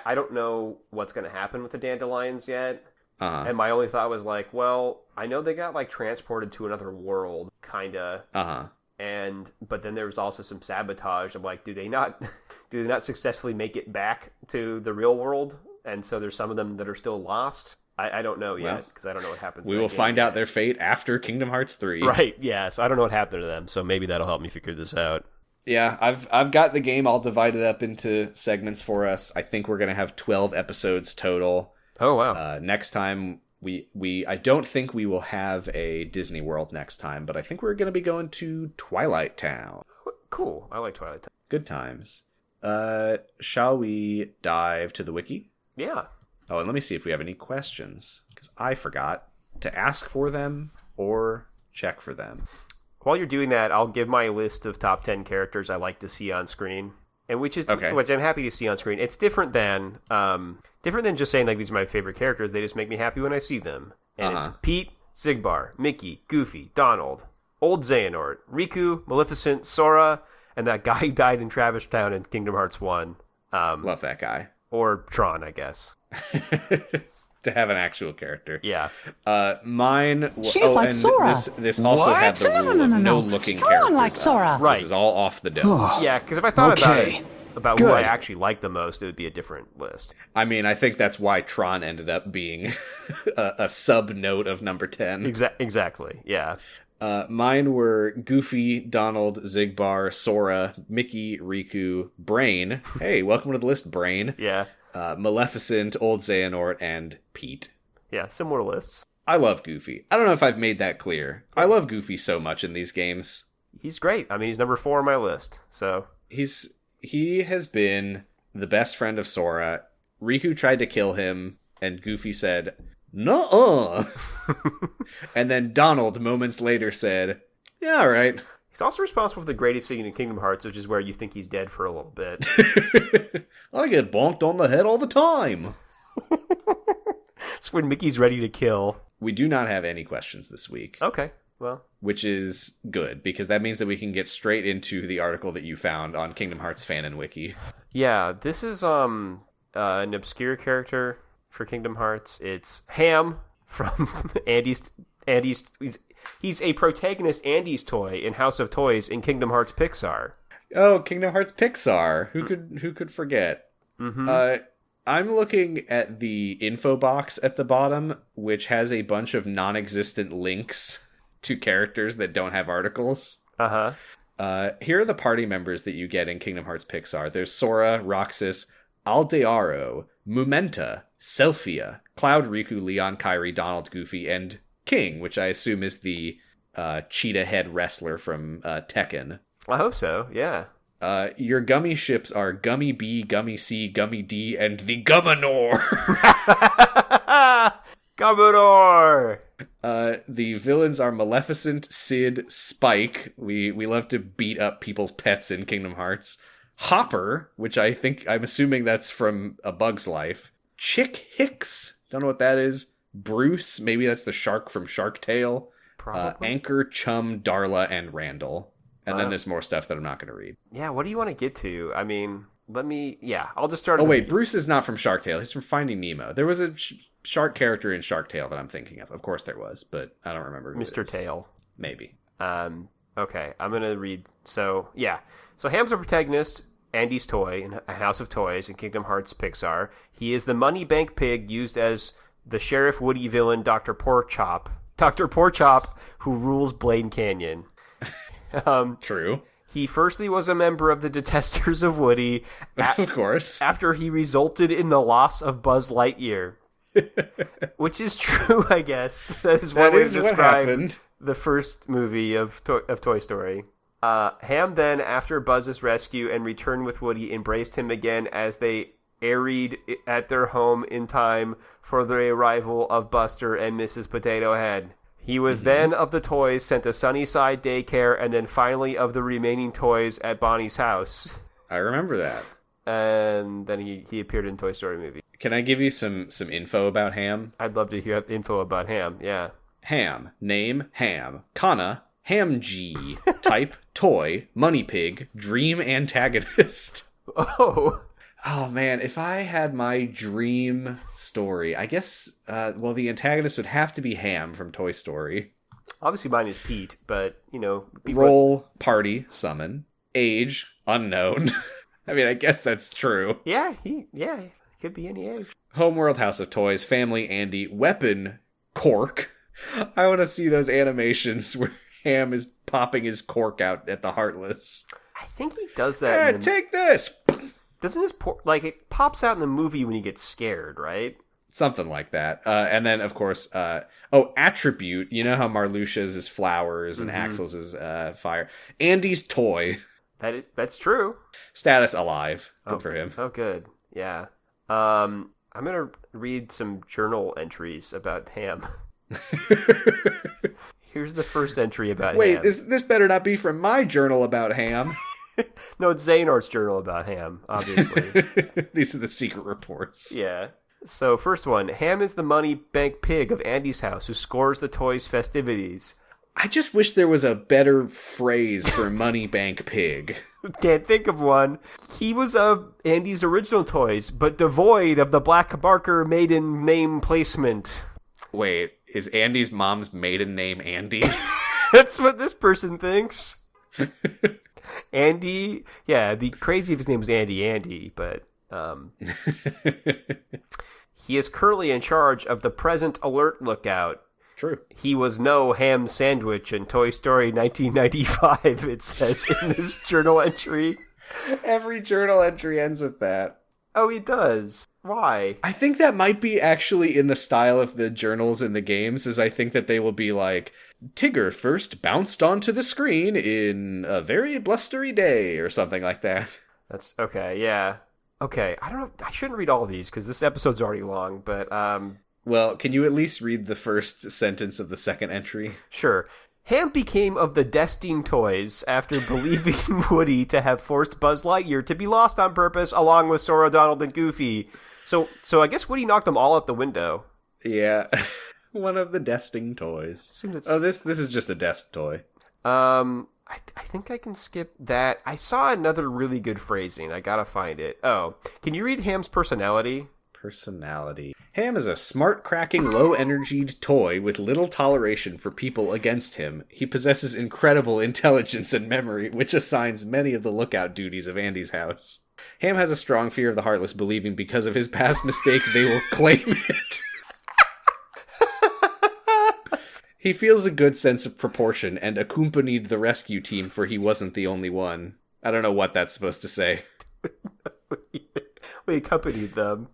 [SPEAKER 2] I don't know what's going to happen with the Dandelions yet. And my only thought was like, well, I know they got like transported to another world, kinda. But then there was also some sabotage. I'm like, do they not successfully make it back to the real world? And so there's some of them that are still lost. I don't know yet, because I don't know what happens.
[SPEAKER 1] We will find out their fate after Kingdom Hearts 3.
[SPEAKER 2] Right, yeah. So I don't know what happened to them, so maybe that'll help me figure this out.
[SPEAKER 1] Yeah, I've got the game all divided up into segments for us. I think we're going to have 12 episodes total.
[SPEAKER 2] Oh, wow.
[SPEAKER 1] Next time, I don't think we will have a Disney World next time, but I think we're going to be going to Twilight Town.
[SPEAKER 2] Cool. I like Twilight Town.
[SPEAKER 1] Good times. Shall we dive to the wiki?
[SPEAKER 2] Yeah.
[SPEAKER 1] Oh, and let me see if we have any questions, because I forgot to ask for them or check for them.
[SPEAKER 2] While you're doing that, I'll give my list of top 10 characters I like to see on screen, and which I'm happy to see on screen. It's different than just saying like these are my favorite characters. They just make me happy when I see them. And it's Pete, Zigbar, Mickey, Goofy, Donald, Old Xehanort, Riku, Maleficent, Sora, and that guy who died in Travis Town in Kingdom Hearts 1.
[SPEAKER 1] Love that guy.
[SPEAKER 2] Or Tron, I guess.
[SPEAKER 1] To have an actual character.
[SPEAKER 2] Yeah.
[SPEAKER 1] Mine...
[SPEAKER 3] She's like
[SPEAKER 1] and
[SPEAKER 3] Sora.
[SPEAKER 1] This also had the rule of no looking characters
[SPEAKER 3] like Sora.
[SPEAKER 1] Right. This is all off the dome.
[SPEAKER 2] Yeah, because if I thought about who I actually like the most, it would be a different list.
[SPEAKER 1] I mean, I think that's why Tron ended up being a sub-note of number 10.
[SPEAKER 2] Exactly, yeah.
[SPEAKER 1] Mine were Goofy, Donald, Zigbar, Sora, Mickey, Riku, Brain. Hey, welcome to the list, Brain.
[SPEAKER 2] Yeah.
[SPEAKER 1] Maleficent, Old Xehanort, and Pete.
[SPEAKER 2] Yeah, similar lists.
[SPEAKER 1] I love Goofy. I don't know if I've made that clear. I love Goofy so much in these games.
[SPEAKER 2] He's great. I mean, he's number 4 on my list, so...
[SPEAKER 1] He has been the best friend of Sora. Riku tried to kill him, and Goofy said, "Nuh-uh." And then Donald, moments later, said, "Yeah, all right."
[SPEAKER 2] He's also responsible for the greatest scene in Kingdom Hearts, which is where you think he's dead for a little bit.
[SPEAKER 1] I get bonked on the head all the time.
[SPEAKER 2] It's when Mickey's ready to kill.
[SPEAKER 1] We do not have any questions this week.
[SPEAKER 2] Okay, well.
[SPEAKER 1] Which is good, because that means that we can get straight into the article that you found on Kingdom Hearts Fan and Wiki. Yeah,
[SPEAKER 2] this is an obscure character for Kingdom Hearts. It's Ham from Andy's. He's a protagonist Andy's toy in House of Toys in Kingdom Hearts Pixar.
[SPEAKER 1] Oh, Kingdom Hearts Pixar. Who could forget? Mm-hmm. I'm looking at the info box at the bottom, which has a bunch of non-existent links to characters that don't have articles. Here are the party members that you get in Kingdom Hearts Pixar. There's Sora, Roxas, Aldearo, Mumenta, Selphia, Cloud, Riku, Leon, Kairi, Donald, Goofy, and King, which I assume is the cheetah head wrestler from Tekken.
[SPEAKER 2] I hope so, yeah.
[SPEAKER 1] Your gummy ships are Gummy B, Gummy C, Gummy D, and the Gumminor.
[SPEAKER 2] Gumminor!
[SPEAKER 1] The villains are Maleficent, Sid, Spike. We love to beat up people's pets in Kingdom Hearts. Hopper, which I'm assuming that's from A Bug's Life. Chick Hicks, don't know what that is. Bruce, maybe that's the shark from Shark Tale. Anchor, Chum, Darla, and Randall. And then there's more stuff that I'm not going to read.
[SPEAKER 2] Yeah, what do you want to get to? I mean, I'll just start.
[SPEAKER 1] Oh, wait, Bruce is not from Shark Tale. He's from Finding Nemo. There was a shark character in Shark Tale that I'm thinking of. Of course there was, but I don't remember who
[SPEAKER 2] Mr. Tail.
[SPEAKER 1] Maybe.
[SPEAKER 2] Okay, I'm going to read. So Ham's a protagonist, Andy's toy, in A House of Toys in Kingdom Hearts Pixar. He is the money bank pig used as the Sheriff Woody villain, Dr. Porkchop. Dr. Porkchop, who rules Blaine Canyon.
[SPEAKER 1] True.
[SPEAKER 2] He firstly was a member of the Detesters of Woody.
[SPEAKER 1] Of course.
[SPEAKER 2] After he resulted in the loss of Buzz Lightyear. Which is true, I guess. That is one way to describe the first movie of Toy Story. Ham then, after Buzz's rescue and return with Woody, embraced him again as they airied at their home in time for the arrival of Buster and Mrs. Potato Head. He was then of the toys sent to Sunnyside Daycare, and then finally of the remaining toys at Bonnie's house.
[SPEAKER 1] I remember that.
[SPEAKER 2] And then he appeared in Toy Story movie.
[SPEAKER 1] Can I give you some info about Ham?
[SPEAKER 2] I'd love to hear info about Ham, yeah.
[SPEAKER 1] Ham. Name, Ham. Kana, Ham G. Type, toy. Money pig. Dream antagonist. Oh, man, if I had my dream story, I guess, the antagonist would have to be Ham from Toy Story.
[SPEAKER 2] Obviously mine is Pete, but,
[SPEAKER 1] Role, party, summon. Age, unknown. I mean, I guess that's true.
[SPEAKER 2] Yeah, he could be any age.
[SPEAKER 1] Homeworld, House of Toys, Family, Andy, Weapon, Cork. I want to see those animations where Ham is popping his cork out at the Heartless.
[SPEAKER 2] I think he does that.
[SPEAKER 1] Take this!
[SPEAKER 2] Doesn't his it pops out in the movie when he gets scared, right?
[SPEAKER 1] Something like that. And then, of course, attribute. You know how Marluxia's is flowers and Axel's is fire. Andy's toy.
[SPEAKER 2] That's true.
[SPEAKER 1] Status alive. Good for him.
[SPEAKER 2] Oh, good. Yeah. I'm gonna read some journal entries about Ham. Here's the first entry about Ham.
[SPEAKER 1] Wait, this better not be from my journal about Ham.
[SPEAKER 2] No, it's Xehanort's journal about Ham, obviously.
[SPEAKER 1] These are the secret reports.
[SPEAKER 2] Yeah. So, first one. Ham is the money bank pig of Andy's house who scores the toys' festivities.
[SPEAKER 1] I just wish there was a better phrase for money bank pig.
[SPEAKER 2] Can't think of one. He was Andy's original toys, but devoid of the black marker maiden name placement.
[SPEAKER 1] Wait, is Andy's mom's maiden name Andy?
[SPEAKER 2] That's what this person thinks. Andy, yeah, it'd be crazy if his name was Andy, but he is currently in charge of the present alert lookout.
[SPEAKER 1] True.
[SPEAKER 2] He was no ham sandwich in Toy Story 1995, it says in this journal entry.
[SPEAKER 1] Every journal entry ends with that.
[SPEAKER 2] Oh, he does. Why?
[SPEAKER 1] I think that might be actually in the style of the journals in the games, is I think that they will be like, Tigger first bounced onto the screen in a very blustery day, or something like that.
[SPEAKER 2] That's okay, yeah. Okay, I don't know. I shouldn't read all of these, because this episode's already long, but,
[SPEAKER 1] Well, can you at least read the first sentence of the second entry?
[SPEAKER 2] Sure. Ham became of the Destined Toys after believing Woody to have forced Buzz Lightyear to be lost on purpose along with Sora, Donald, and Goofy. So I guess Woody knocked them all out the window.
[SPEAKER 1] Yeah. One of the Destined Toys. Oh, this is just a desk toy.
[SPEAKER 2] I think I can skip that. I saw another really good phrasing. I gotta find it. Oh, can you read Ham's personality?
[SPEAKER 1] Personality. Ham is a smart-cracking, low-energied toy with little toleration for people against him. He possesses incredible intelligence and memory, which assigns many of the lookout duties of Andy's house. Ham has a strong fear of the heartless, believing because of his past mistakes they will claim it. He feels a good sense of proportion and accompanied the rescue team, for he wasn't the only one. I don't know what that's supposed to say.
[SPEAKER 2] We accompanied them.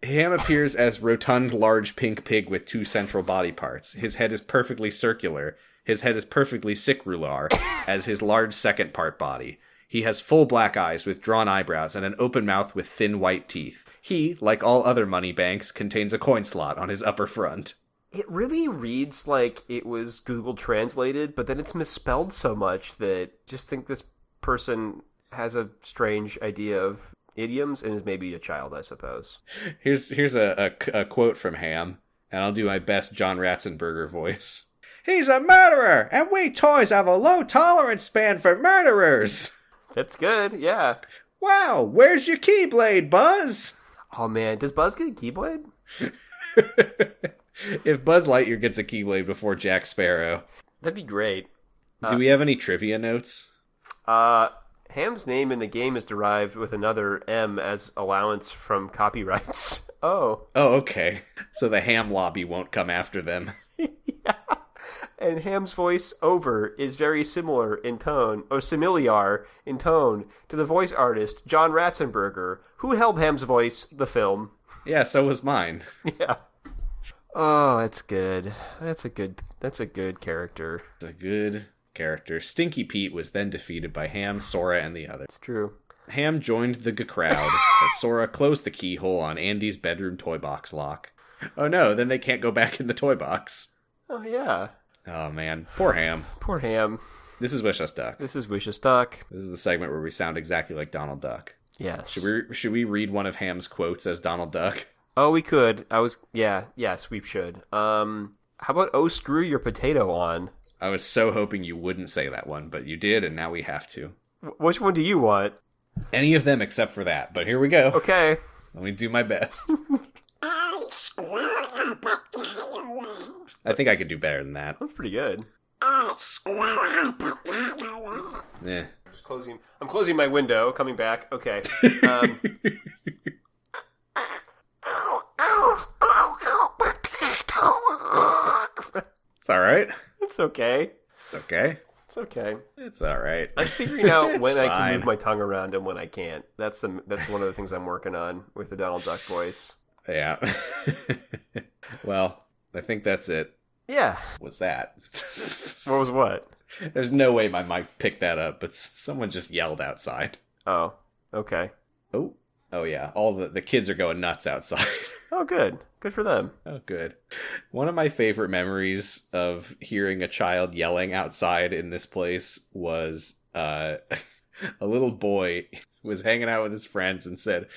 [SPEAKER 1] Ham appears as rotund, large pink pig with two central body parts. His head is perfectly circular. His head is perfectly circular, as his large second part body. He has full black eyes with drawn eyebrows and an open mouth with thin white teeth. He, like all other money banks, contains a coin slot on his upper front.
[SPEAKER 2] It really reads like it was Google translated, but then it's misspelled so much that just think this person has a strange idea of idioms and is maybe a child, I suppose.
[SPEAKER 1] Here's a quote from Ham, and I'll do my best John Ratzenberger voice. He's a murderer, and we toys have a low tolerance span for murderers.
[SPEAKER 2] That's good, yeah.
[SPEAKER 1] Wow, where's your Keyblade, Buzz?
[SPEAKER 2] Oh man, does Buzz get a Keyblade?
[SPEAKER 1] If Buzz Lightyear gets a Keyblade before Jack Sparrow.
[SPEAKER 2] That'd be great.
[SPEAKER 1] Do we have any trivia notes?
[SPEAKER 2] Ham's name in the game is derived with another M as allowance from copyrights. Oh.
[SPEAKER 1] Oh, okay. So the Ham lobby won't come after them.
[SPEAKER 2] Yeah. And Ham's voice over is very similar in tone, or familiar in tone, to the voice artist John Ratzenberger, who held Ham's voice, the film.
[SPEAKER 1] Yeah, so was mine.
[SPEAKER 2] Yeah. Oh, that's good. That's a good character.
[SPEAKER 1] It's a good character. Stinky Pete was then defeated by Ham, Sora, and the others.
[SPEAKER 2] It's true.
[SPEAKER 1] Ham joined the crowd as Sora closed the keyhole on Andy's bedroom toy box lock. Oh no, then they can't go back in the toy box.
[SPEAKER 2] Oh yeah.
[SPEAKER 1] Oh man, poor Ham.
[SPEAKER 2] Poor Ham.
[SPEAKER 1] This is Wish Us Duck.
[SPEAKER 2] This is Wish Us Duck.
[SPEAKER 1] This is the segment where we sound exactly like Donald Duck.
[SPEAKER 2] Yes.
[SPEAKER 1] Should we read one of Ham's quotes as Donald Duck?
[SPEAKER 2] Oh, we could. Yes, we should. How about, oh, screw your potato on?
[SPEAKER 1] I was so hoping you wouldn't say that one, but you did, and now we have to.
[SPEAKER 2] Which one do you want?
[SPEAKER 1] Any of them except for that, but here we go.
[SPEAKER 2] Okay.
[SPEAKER 1] Let me do my best. I think I could do better than that.
[SPEAKER 2] That's pretty good.
[SPEAKER 1] Yeah.
[SPEAKER 2] I'm closing my window, coming back. Okay.
[SPEAKER 1] It's alright.
[SPEAKER 2] It's okay.
[SPEAKER 1] It's okay.
[SPEAKER 2] It's okay.
[SPEAKER 1] It's alright.
[SPEAKER 2] I'm figuring out when
[SPEAKER 1] fine.
[SPEAKER 2] I can move my tongue around and when I can't. That's one of the things I'm working on with the Donald Duck voice.
[SPEAKER 1] Yeah. Well, I think that's it.
[SPEAKER 2] Yeah.
[SPEAKER 1] What's that?
[SPEAKER 2] What was what?
[SPEAKER 1] There's no way my mic picked that up, but someone just yelled outside.
[SPEAKER 2] Oh, okay.
[SPEAKER 1] Oh yeah. All the kids are going nuts outside.
[SPEAKER 2] Oh, good. Good for them.
[SPEAKER 1] Oh, good. One of my favorite memories of hearing a child yelling outside in this place was a little boy was hanging out with his friends and said,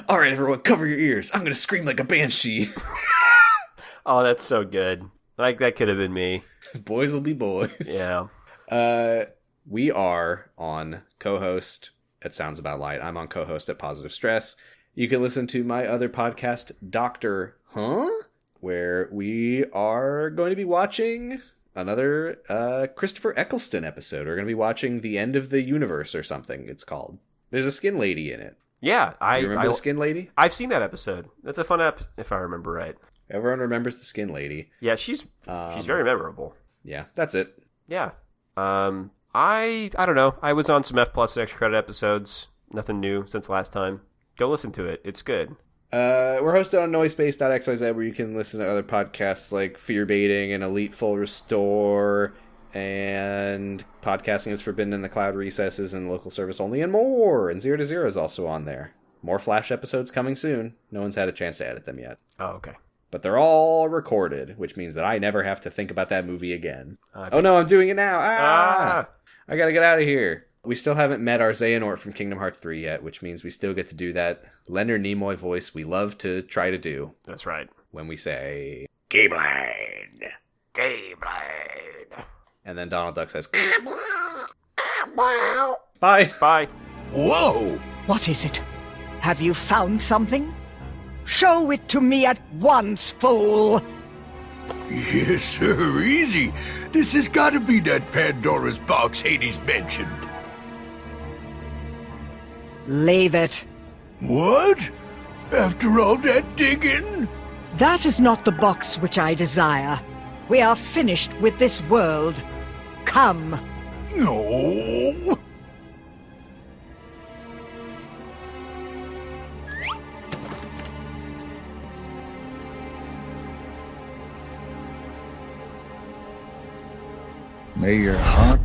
[SPEAKER 1] "All right, everyone, cover your ears. I'm going to scream like a banshee."
[SPEAKER 2] Oh, that's so good. Like, that could have been me.
[SPEAKER 1] Boys will be boys.
[SPEAKER 2] Yeah.
[SPEAKER 1] We are on co-host at Sounds About Light. I'm on co-host at Positive Stress. You can listen to my other podcast, Dr. Huh? Where we are going to be watching another Christopher Eccleston episode. We're going to be watching The End of the Universe or something it's called. There's a skin lady in it.
[SPEAKER 2] Yeah.
[SPEAKER 1] Do you remember the skin lady?
[SPEAKER 2] I've seen that episode. That's a fun if I remember right.
[SPEAKER 1] Everyone remembers the skin lady.
[SPEAKER 2] Yeah, she's very memorable.
[SPEAKER 1] Yeah, that's it.
[SPEAKER 2] Yeah. I don't know. I was on some F Plus extra credit episodes. Nothing new since last time. Go listen to it. It's good.
[SPEAKER 1] We're hosted on noisepace.xyz, where you can listen to other podcasts like Fear Baiting and Elite Full Restore, and Podcasting is Forbidden in the Cloud Recesses and Local Service Only, and more. And 0 to 0 is also on there. More Flash episodes coming soon. No one's had a chance to edit them yet.
[SPEAKER 2] Oh, okay.
[SPEAKER 1] But they're all recorded, which means that I never have to think about that movie again. Oh no, I'm doing it now. I gotta get out of here. We still haven't met our Xehanort from Kingdom Hearts 3 yet, which means we still get to do that Leonard Nimoy voice we love to try to do.
[SPEAKER 2] That's right.
[SPEAKER 1] When we say, Keyblade. Keyblade. And then Donald Duck says, Bye.
[SPEAKER 2] Bye.
[SPEAKER 3] Whoa! What is it? Have you found something? Show it to me at once, fool!
[SPEAKER 4] Yes, sir, easy. This has got to be that Pandora's box Hades mentioned.
[SPEAKER 3] Leave it.
[SPEAKER 4] What? After all that digging?
[SPEAKER 3] That is not the box which I desire. We are finished with this world. Come.
[SPEAKER 4] No. May your heart